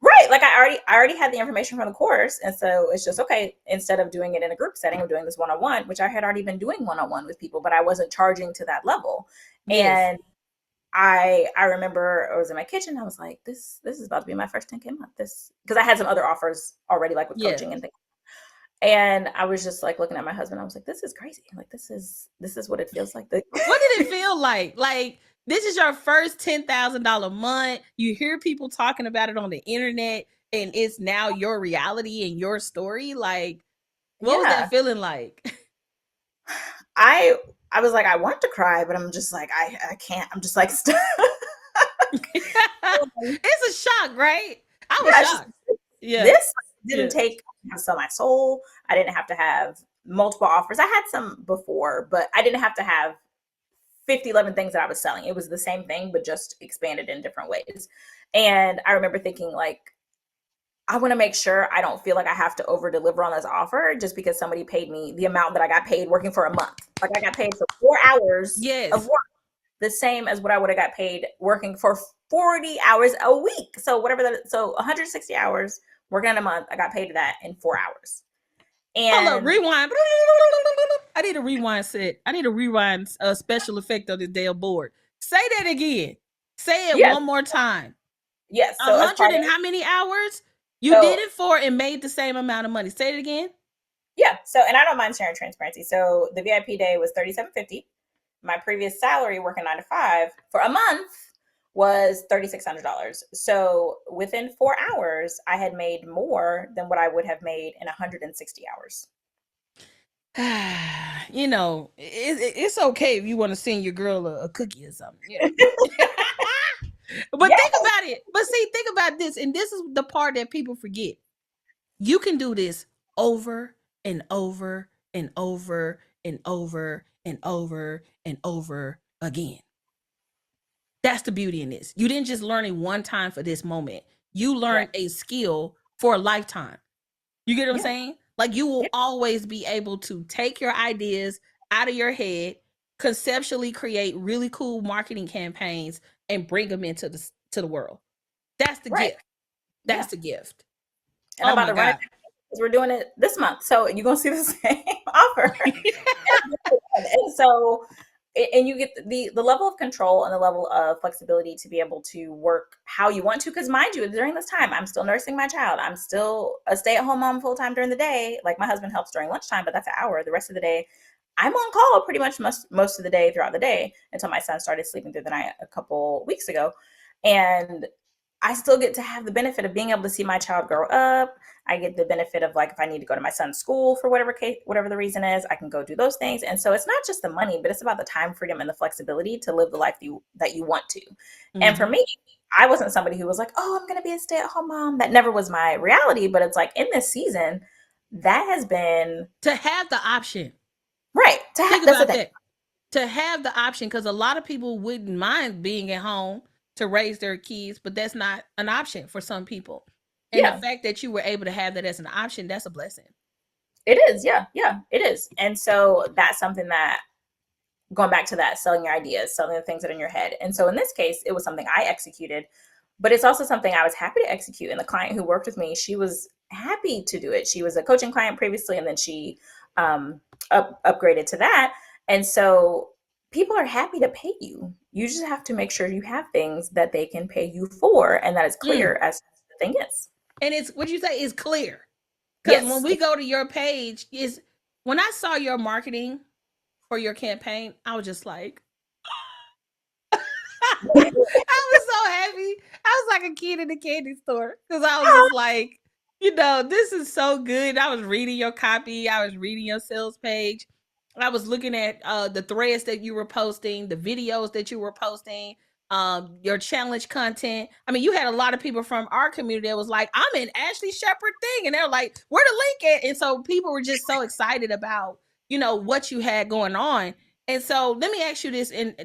Right. Like I already had the information from the course. And so it's just, okay, instead of doing it in a group setting, I'm doing this one-on-one, which I had already been doing one-on-one with people, but I wasn't charging to that level. Yes. And I remember I was in my kitchen. I was like, this is about to be my first 10K month. Because I had some other offers already, like with coaching and things. And I was just like looking at my husband. I was like, this is crazy. Like, this is what it feels like. What did it feel like? Like, this is your first $10,000 month. You hear people talking about it on the internet, and it's now your reality and your story. Like, what was that feeling like? I was like, I want to cry, but I'm just like, I can't. I'm just like, it's a shock, right? I was shocked. This didn't take to sell my soul. I didn't have to have multiple offers. I had some before, but I didn't have to have 11 things that I was selling. It was the same thing, but just expanded in different ways. And I remember thinking like, I want to make sure I don't feel like I have to over deliver on this offer just because somebody paid me the amount that I got paid working for a month. Like I got paid for 4 hours of work, the same as what I would have got paid working for 40 hours a week. So so 160 hours working in a month, I got paid that in 4 hours. And hold up, rewind. I need a rewind set. I need a rewind special effect on this damn board. Say that again. Say it one more time. Yes. So 100 and how many hours? You did it for and made the same amount of money. Say it again. Yeah. So, and I don't mind sharing transparency. So the VIP day was $3,750. My previous salary working 9 to 5 for a month was $3,600. So within 4 hours, I had made more than what I would have made in 160 hours. You know, it's okay if you want to send your girl a cookie or something. Yeah. But think about it. But see, think about this. And this is the part that people forget. You can do this over and over and over and over and over and over again. That's the beauty in this. You didn't just learn it one time for this moment. You learned Right. a skill for a lifetime. You get what I'm Yeah. saying? Like you will Yeah. always be able to take your ideas out of your head, conceptually create really cool marketing campaigns, and bring them into the world. That's the Right. gift. Yeah. That's the gift. And I'm Oh about my to run it God. because we're doing it this month. So you're gonna see the same offer. And so and you get the level of control and the level of flexibility to be able to work how you want to. Because mind you, during this time, I'm still nursing my child. I'm still a stay-at-home mom full time during the day. Like my husband helps during lunchtime, but that's an hour. The rest of the day, I'm on call pretty much most of the day throughout the day until my son started sleeping through the night a couple weeks ago. And I still get to have the benefit of being able to see my child grow up. I get the benefit of like if I need to go to my son's school for whatever case, whatever the reason is, I can go do those things. And so it's not just the money, but it's about the time freedom and the flexibility to live the life that you want to. And for Mm-hmm. me, I wasn't somebody who was like, "Oh, I'm going to be a stay-at-home mom." That never was my reality. But it's like in this season, that has been To have the option. right. Think That's the about thing. that. To have the option, because a lot of people wouldn't mind being at home to raise their kids, but that's not an option for some people. And the Yeah, fact that you were able to have that as an option, that's a blessing. it is. Yeah, yeah, it is. And so that's something that going back to that, selling your ideas, selling the things that are in your head. And so in this case, it was something I executed, but it's also something I was happy to execute. And the client who worked with me, she was happy to do it. She was a coaching client previously, and then she upgraded to that. And so people are happy to pay you. You just have to make sure you have things that they can pay you for, and that is Mm. clear as the thing is. And it's what you say is clear. Because when Yes. we go to your page, is when I saw your marketing for your campaign, I was just like, I was so happy. I was like a kid in the candy store because I was just like, this is so good. I was reading your copy, I was reading your sales page, I was looking at the threads that you were posting, the videos that you were posting, your challenge content. I mean, you had a lot of people from our community that was like, I'm in Ashley Shepard thing. And they're like, where the link at? And so people were just so excited about, what you had going on. And so let me ask you this in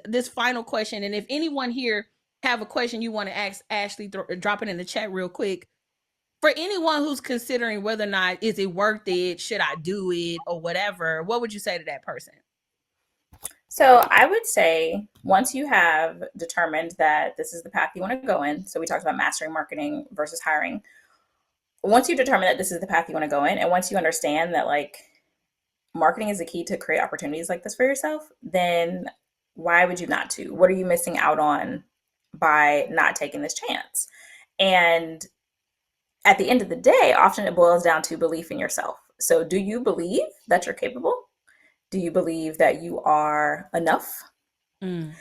this final question. And if anyone here have a question you want to ask Ashley, drop it in the chat real quick. For anyone who's considering whether or not is it worth it, should I do it or whatever, what would you say to that person? So I would say once you have determined that this is the path you want to go in, so we talked about mastering marketing versus hiring. Once you determine that this is the path you want to go in, and once you understand that like marketing is the key to create opportunities like this for yourself, then why would you not to? What are you missing out on by not taking this chance? And at the end of the day, often it boils down to belief in yourself. So do you believe that you're capable? Do you believe that you are enough? Mm.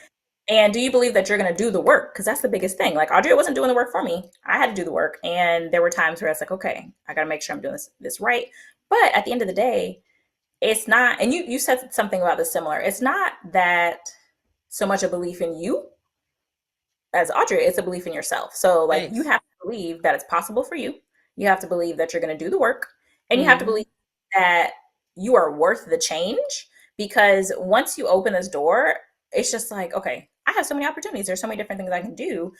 And do you believe that you're going to do the work? Because that's the biggest thing. Like Audria wasn't doing the work for me. I had to do the work. And there were times where it's like, okay, I got to make sure I'm doing this right. But at the end of the day, it's not, and you said something about this similar. It's not that so much a belief in you as Audrey, it's a belief in yourself. So like you Thanks. have to believe that it's possible for you. You have to believe that you're going to do the work, and you have to Mm-hmm. believe that you are worth the change. Because once you open this door, it's just like, okay, I have so many opportunities. There's so many different things I can do.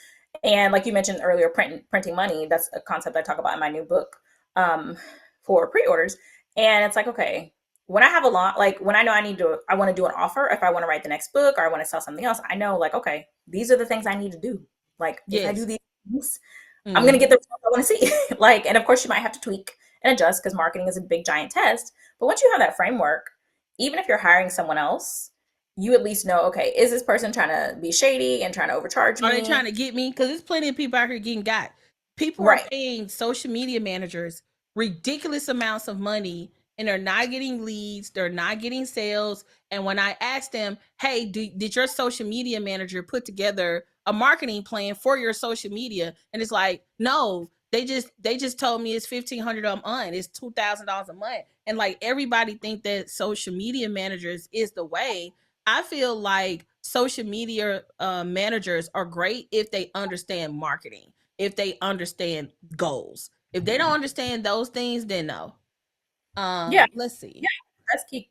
And like you mentioned earlier, printing money, that's a concept I talk about in my new book um, for pre-orders. And it's like, okay, when I have a lot, like when I know I want to do an offer, if I want to write the next book or I want to sell something else, I know like, okay, these are the things I need to do. Like if I do Yes. these things, I'm going to get Mm-hmm. the results I want to see. Like, and of course you might have to tweak and adjust because marketing is a big giant test. But once you have that framework, even if you're hiring someone else, you at least know, okay, is this person trying to be shady and trying to overcharge Are they me? trying to get me? Because there's plenty of people out here getting got. People are Right. paying social media managers ridiculous amounts of money and they're not getting leads, they're not getting sales. And when I asked them, hey, did your social media manager put together a marketing plan for your social media? And it's like, no, they just told me it's $1,500 a month, it's $2,000 a month. And like everybody think that social media managers is the way. I feel like social media managers are great if they understand marketing, if they understand goals. If they don't understand those things, then no. Yeah. Let's Yeah. see. That's key.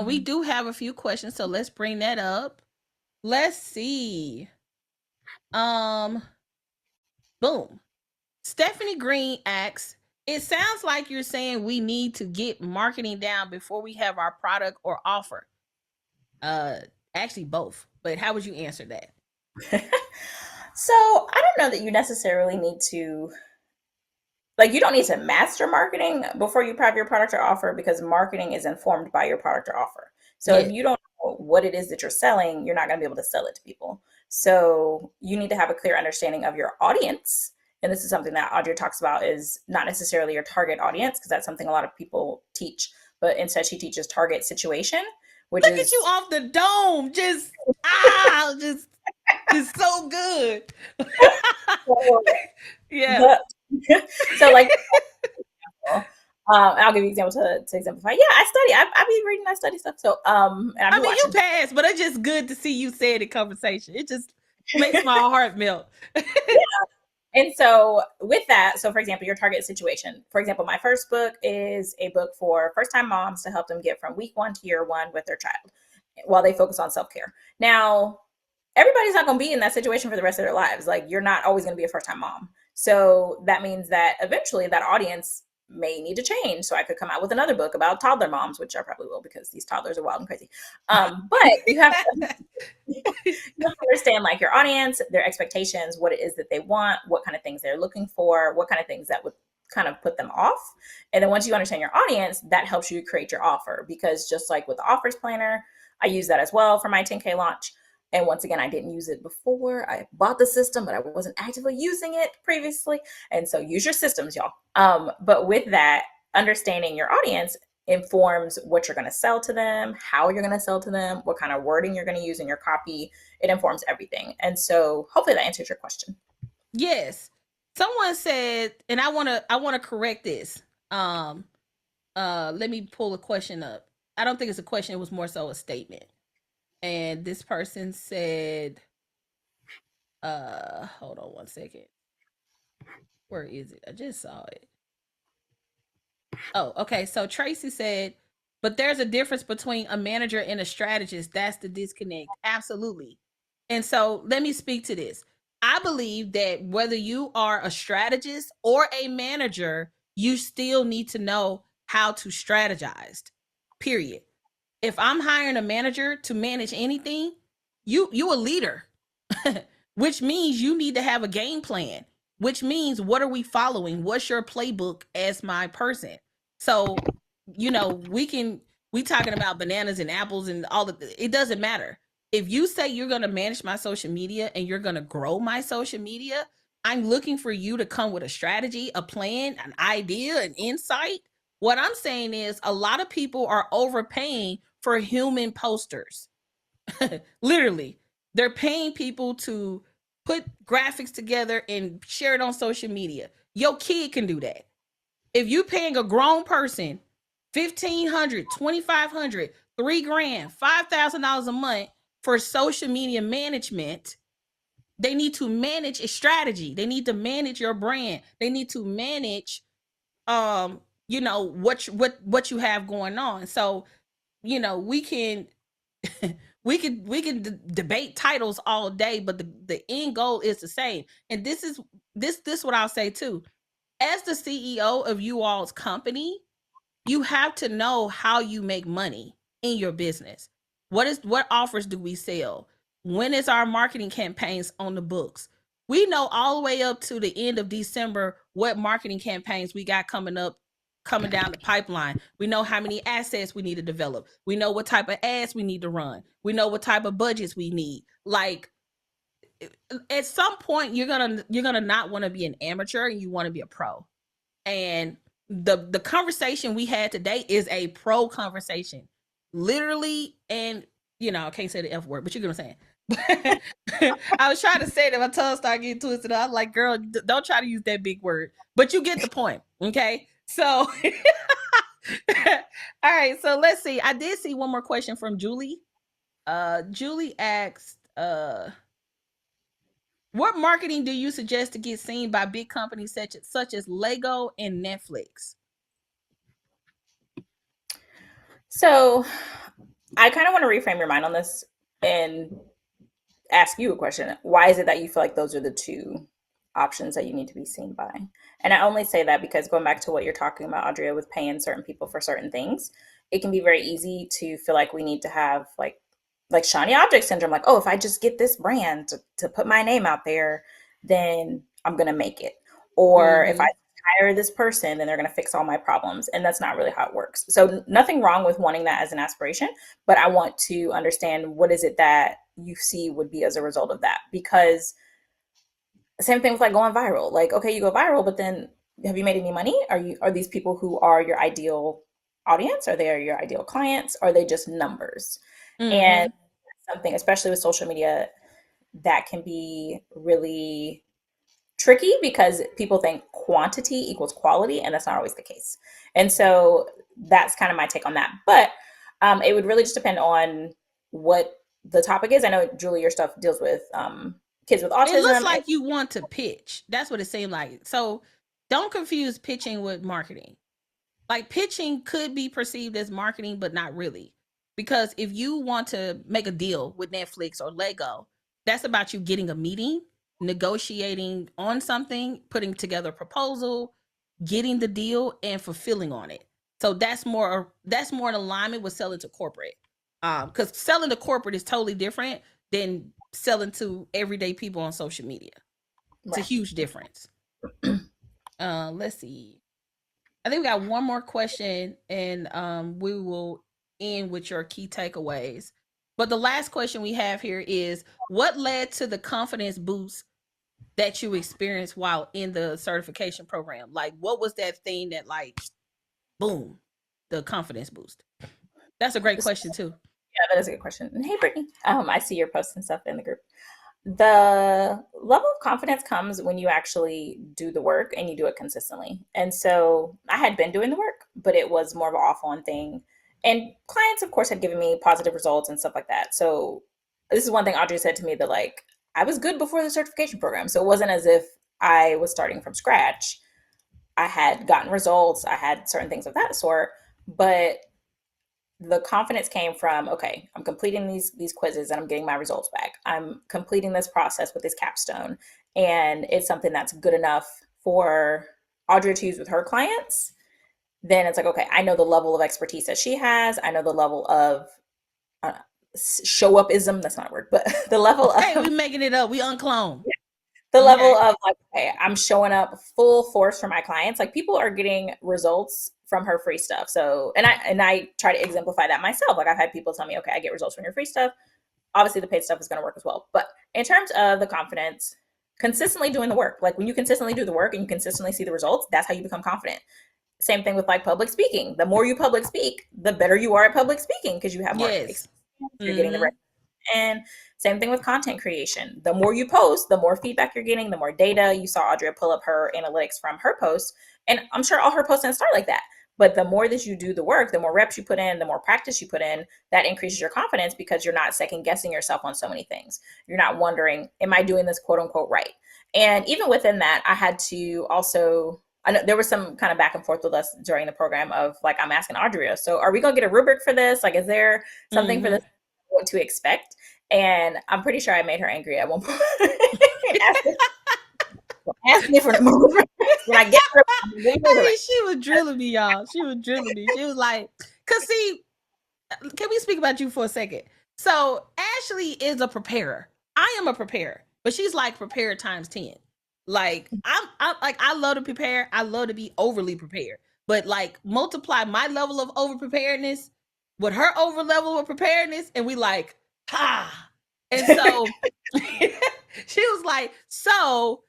We Um, do have a few questions, so let's bring that up. Let's see. Um, boom. Stephanie Green asks, it sounds like you're saying we need to get marketing down before we have our product or offer. Uh, Actually both. But how would you answer that? So I don't know that you necessarily need to, like, you don't need to master marketing before you have your product or offer, because marketing is informed by your product or offer. So Yeah. if you don't know what it is that you're selling, you're not going to be able to sell it to people. So you need to have a clear understanding of your audience. And this is something that Audria talks about, is not necessarily your target audience, because that's something a lot of people teach, but instead she teaches target situation, which Look at you is off the dome. Just so good. Yeah. the so like I'll give you an example to exemplify. Yeah, I be reading, I study stuff. So and I I be mean, you watching. passed, but it's just good to see you say it in conversation. It just makes my heart melt. And so with that, so for example, your target situation. For example, my first book is a book for first-time moms to help them get from week 1 to year 1 with their child while they focus on self-care. Now, everybody's not going to be in that situation for the rest of their lives. Like, you're not always going to be a first-time mom. So that means that eventually that audience may need to change. So I could come out with another book about toddler moms, which I probably will, because these toddlers are wild and crazy. But you have to you have to understand, like, your audience, their expectations, what it is that they want, what kind of things they're looking for, what kind of things that would kind of put them off. And then once you understand your audience, that helps you create your offer. Because just like with the offers planner, I use that as well for my 10K launch. And once again, I didn't use it before. I bought the system, but I wasn't actively using it previously. And so use your systems, y'all. But with that, understanding your audience informs what you're going to sell to them, how you're going to sell to them, what kind of wording you're going to use in your copy. It informs everything. And so hopefully that answers your question. Yes. Someone said, and I want to correct this. Um Let me pull a question up. I don't think it's a question, it was more so a statement. And this person said, hold on one second. Where is it? I just saw it. Oh, okay. So Tracy said, but there's a difference between a manager and a strategist. That's the disconnect. Absolutely. And so let me speak to this. I believe that whether you are a strategist or a manager, you still need to know how to strategize. Period. If I'm hiring a manager to manage anything, you a leader. Which means you need to have a game plan, which means what are we following? What's your playbook as my person? So, we talking about bananas and apples and all of it doesn't matter. If you say you're going to manage my social media and you're going to grow my social media, I'm looking for you to come with a strategy, a plan, an idea, an insight. What I'm saying is a lot of people are overpaying for human posters. Literally, they're paying people to put graphics together and share it on social media. Your kid can do that. If you paying a grown person 1,500, 2,500, $3,000, $5,000 a month for social media management, they need to manage a strategy. They need to manage your brand. They need to manage what you have going on. So, we can debate titles all day, but the end goal is the same. And this what I'll say too. As the CEO of you all's company, you have to know how you make money in your business. What offers do we sell? When is our marketing campaigns on the books? We know all the way up to the end of December what marketing campaigns we got coming down the pipeline. We know how many assets we need to develop. We know what type of ads we need to run. We know what type of budgets we need. Like, at some point you're gonna not want to be an amateur, and you want to be a pro. And the conversation we had today is a pro conversation, literally. And I can't say the F word, but you get what I'm saying. I was trying to say that, my tongue started getting twisted. I'm like, girl, don't try to use that big word, but you get the point. Okay, so all right, so let's see. I did see one more question from Julie. Julie asked, what marketing do you suggest to get seen by big companies such as Lego and Netflix? So I kind of want to reframe your mind on this. And ask you a question. Why is it that you feel like those are the two options that you need to be seen by? And I only say that because going back to what you're talking about, Audria, with paying certain people for certain things, it can be very easy to feel like we need to have like shiny object syndrome. Like, oh, if I just get this brand to put my name out there, then I'm gonna make it. Or if I hire this person, then they're gonna fix all my problems. And that's not really how it works. So nothing wrong with wanting that as an aspiration, but I want to understand what is it that you see would be as a result of that. Because same thing with like going viral. Like, okay, you go viral, but then have you made any money? Are these people who are your ideal audience? Are they your ideal clients? Are they just numbers? And something, especially with social media, that can be really tricky because people think quantity equals quality, and that's not always the case. And so that's kind of my take on that. But it would really just depend on what the topic is. I know, Julie, your stuff deals with kids with autism. It looks like you want to pitch. That's what it seemed like. So don't confuse pitching with marketing. Like pitching could be perceived as marketing, but not really. Because if you want to make a deal with Netflix or Lego, that's about you getting a meeting, negotiating on something, putting together a proposal, getting the deal, and fulfilling on it. So that's more in alignment with selling to corporate. Because selling to corporate is totally different than selling to everyday people on social media. It's a huge difference. Let's see. I think we got one more question, and we will end with your key takeaways. But the last question we have here is, what led to the confidence boost that you experienced while in the certification program? Like, what was that thing that, like, boom, the confidence boost? That's a great question too. Yeah, that is a good question. And hey, Brittany, I see your posts and stuff in the group. The level of confidence comes when you actually do the work and you do it consistently. And so I had been doing the work, but it was more of an off-on thing. And clients, of course, had given me positive results and stuff like that. So this is one thing Audrey said to me, that like I was good before the certification program. So it wasn't as if I was starting from scratch. I had gotten results. I had certain things of that sort, but the confidence came from, okay, I'm completing these quizzes and I'm getting my results back. I'm completing this process with this capstone, and it's something that's good enough for Audrey to use with her clients. Then it's like, okay, I know the level of expertise that she has. I know the level of show upism. That's not a word, but the level of, hey, we making it up. We unclone. the level of like, okay, I'm showing up full force for my clients. Like people are getting results from her free stuff. So, and I try to exemplify that myself. Like I've had people tell me, okay, I get results from your free stuff. Obviously the paid stuff is going to work as well. But in terms of the confidence, consistently doing the work, like when you consistently do the work and you consistently see the results, that's how you become confident. Same thing with like public speaking. The more you public speak, the better you are at public speaking because you have more experience. You're getting the and same thing with content creation. The more you post, the more feedback you're getting, the more data. You saw Audria pull up her analytics from her posts, and I'm sure all her posts didn't start like that. But the more that you do the work, the more reps you put in, the more practice you put in, that increases your confidence because you're not second guessing yourself on so many things. You're not wondering, am I doing this quote unquote right? And even within that, I had to also, I know there was some kind of back and forth with us during the program of like, I'm asking Audria, so are we going to get a rubric for this? Like, is there something for this, what to expect? And I'm pretty sure I made her angry at one point. Ask me for the rubric when I get her. She was drilling me, y'all. She was drilling me. She was like, cause see, can we speak about you for a second? So Ashley is a preparer. I am a preparer, but she's like prepared times 10. Like I'm like, I love to prepare. I love to be overly prepared, but like multiply my level of over preparedness with her over level of preparedness, and we like, ha. And so she was like, so,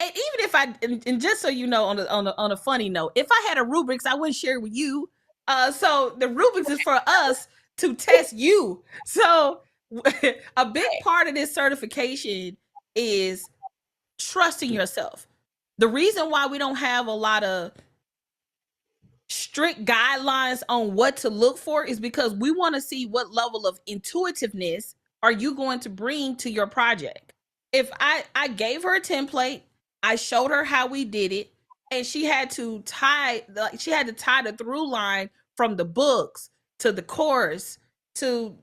and even if I, and just so you know, on a funny note, if I had a rubrics, I wouldn't share it with you. So the rubrics is for us to test you. So a big part of this certification is trusting yourself. The reason why we don't have a lot of strict guidelines on what to look for is because we want to see what level of intuitiveness are you going to bring to your project. If I gave her a template, I showed her how we did it, and she had to tie the through line from the books to the course to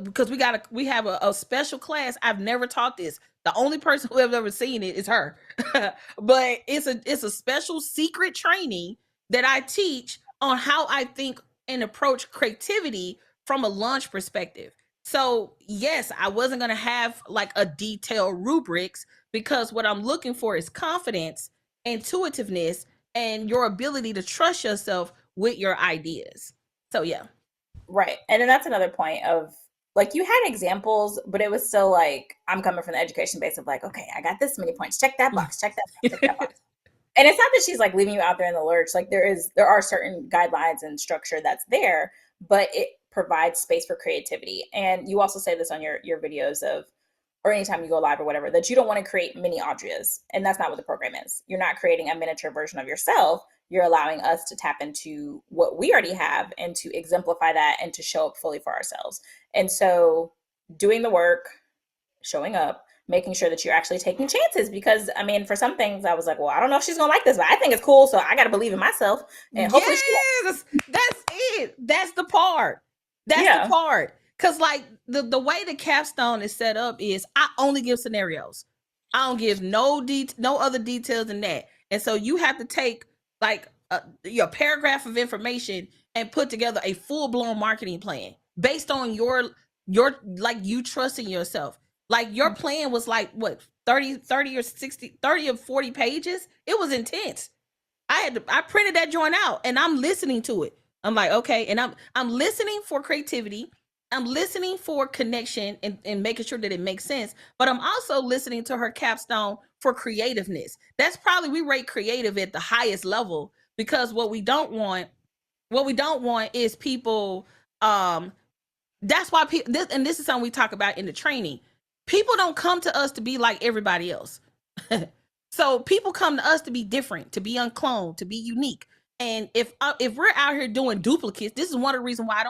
because we have a special class. I've never taught this. The only person who has ever seen it is her. But it's a special secret training that I teach on how I think and approach creativity from a launch perspective. So yes, I wasn't going to have like a detailed rubrics, because what I'm looking for is confidence, intuitiveness, and your ability to trust yourself with your ideas. So yeah. Right. And then that's another point of like you had examples, but it was still like I'm coming from the education base of like, okay, I got this many points. Check that box, check that box, check that box. And it's not that she's like leaving you out there in the lurch. Like there are certain guidelines and structure that's there, but it provides space for creativity. And you also say this on your videos of, or anytime you go live or whatever, that you don't want to create mini Audrias. And that's not what the program is. You're not creating a miniature version of yourself. You're allowing us to tap into what we already have and to exemplify that and to show up fully for ourselves. And so doing the work, showing up, making sure that you're actually taking chances, because I mean, for some things I was like, well, I don't know if she's gonna like this, but I think it's cool, so I got to believe in myself, and hopefully yes, that's it. That's the part. That's the part. Because like the way the capstone is set up is I only give scenarios. I don't give no other details than that. And so you have to take like your paragraph of information and put together a full-blown marketing plan based on your like you trusting yourself. Like your plan was like what 30 or 60, 30 or 40 pages. It was intense. I printed that joint out and I'm listening to it. I'm like, okay, and I'm listening for creativity. I'm listening for connection and making sure that it makes sense. But I'm also listening to her capstone for creativeness. That's probably, we rate creative at the highest level, because what we don't want is people, that's why people, and this is something we talk about in the training. People don't come to us to be like everybody else. So people come to us to be different, to be uncloned, to be unique. And if we're out here doing duplicates, this is one of the reasons why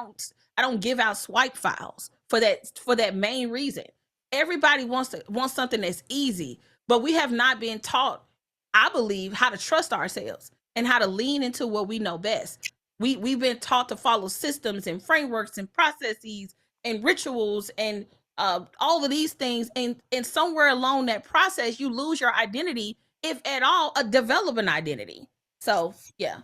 I don't give out swipe files for that main reason. Everybody wants something that's easy, but we have not been taught, I believe, how to trust ourselves and how to lean into what we know best. We've been taught to follow systems and frameworks and processes and rituals and all of these things, and somewhere along that process you lose your identity, if at all develop an identity. So yeah.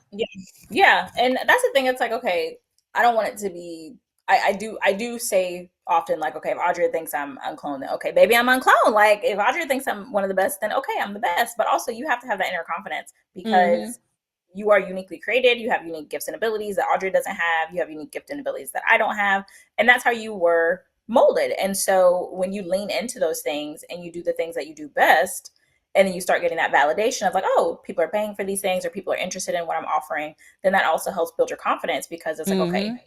And that's the thing. It's like, okay, I don't want it to be, I do say often, like, okay, if Audria thinks I'm uncloned, then okay, baby, I'm uncloned. Like if Audria thinks I'm one of the best, then okay, I'm the best. But also you have to have that inner confidence, because you are uniquely created. You have unique gifts and abilities that Audria doesn't have. You have unique gifts and abilities that I don't have. And that's how you were molded. And so when you lean into those things and you do the things that you do best, and then you start getting that validation of like, oh, people are paying for these things or people are interested in what I'm offering, then that also helps build your confidence, because it's like, okay, I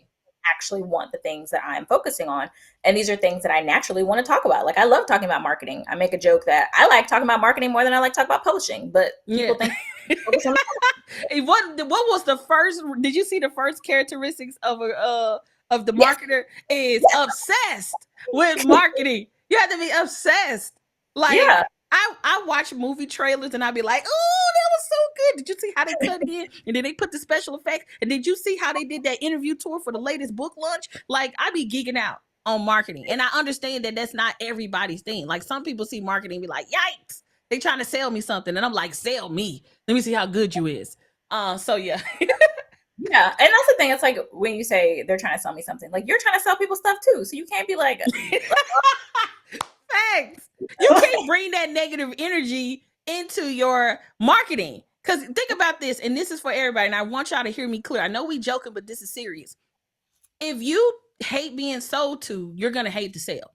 actually want the things that I'm focusing on. And these are things that I naturally want to talk about. Like I love talking about marketing. I make a joke that I like talking about marketing more than I like talking about publishing, but people think what was the first, did you see the first characteristics of the marketer is obsessed with marketing. You have to be obsessed. Like I watch movie trailers and I'd be like, oh, that was so good. Did you see how they cut it in? And then they put the special effects. And did you see how they did that interview tour for the latest book launch? Like I be geeking out on marketing. And I understand that that's not everybody's thing. Like some people see marketing and be like, yikes, they trying to sell me something. And I'm like, sell me. Let me see how good you is. So yeah. Yeah, and that's the thing. It's like when you say they're trying to sell me something, like you're trying to sell people stuff too. So you can't be like, thanks. You can't bring that negative energy into your marketing. Because think about this, and this is for everybody, and I want y'all to hear me clear. I know we joking, but this is serious. If you hate being sold to, you're gonna hate to sell.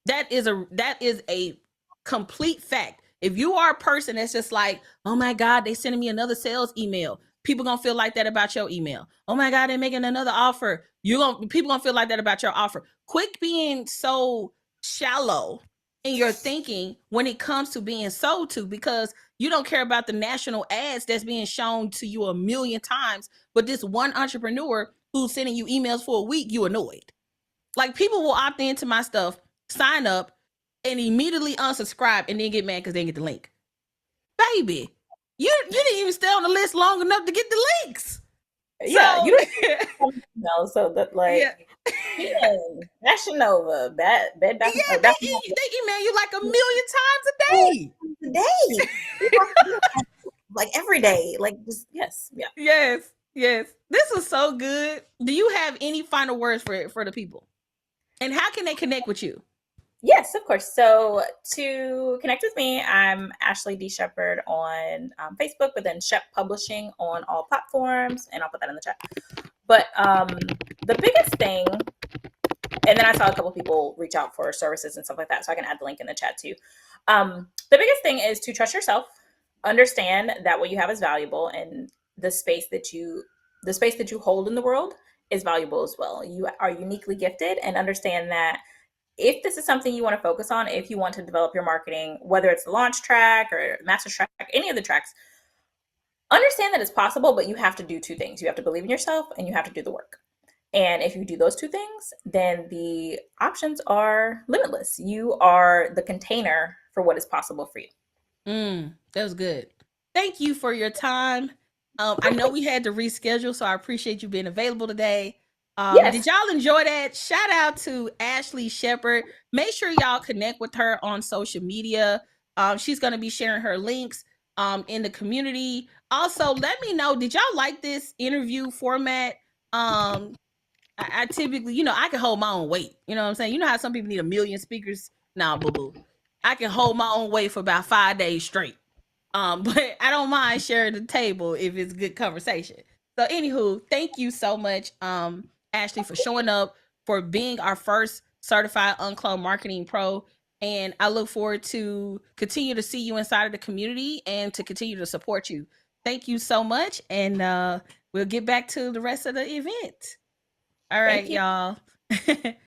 That is a complete fact. If you are a person that's just like, oh my God, they sending me another sales email, people gonna feel like that about your email. Oh my God, they're making another offer. People gonna feel like that about your offer. Quit being so shallow in your thinking when it comes to being sold to, because you don't care about the national ads that's being shown to you a million times, but this one entrepreneur who's sending you emails for a week, you annoyed. Like people will opt into my stuff, sign up, and immediately unsubscribe and then get mad because they didn't get the link. Baby, you didn't even stay on the list long enough to get the links. Yeah, so, you don't know, so that like Fashion Nova, Bed Bath and Yeah, Bath and they email you like a million times a day. a day. Like every day. Like just yes. Yeah. Yes, yes. This was so good. Do you have any final words for the people? And how can they connect with you? Yes, of course. So to connect with me, I'm Ashley D. Shepard on Facebook, but then Shep Publishing on all platforms, and I'll put that in the chat. But the biggest thing, and then I saw a couple people reach out for services and stuff like that, so I can add the link in the chat too. The biggest thing is to trust yourself, understand that what you have is valuable, and the space that you hold in the world is valuable as well. You are uniquely gifted, and understand that if this is something you want to focus on, if you want to develop your marketing, whether it's the launch track or master track, any of the tracks, understand that it's possible, but you have to do two things. You have to believe in yourself and you have to do the work. And if you do those two things, then the options are limitless. You are the container for what is possible for you. That was good. Thank you for your time. I know we had to reschedule, so I appreciate you being available today. Yes. Did y'all enjoy that? Shout out to Ashley Shepard. Make sure y'all connect with her on social media. She's going to be sharing her links in the community. Also, let me know, did y'all like this interview format? I typically, I can hold my own weight. You know what I'm saying? You know how some people need a million speakers? Nah, boo-boo. I can hold my own weight for about 5 days straight. But I don't mind sharing the table if it's good conversation. So, anywho, thank you so much, Ashley, for showing up, for being our first certified uncloned marketing pro. And I look forward to continue to see you inside of the community and to continue to support you. Thank you so much. And we'll get back to the rest of the event. All right, y'all.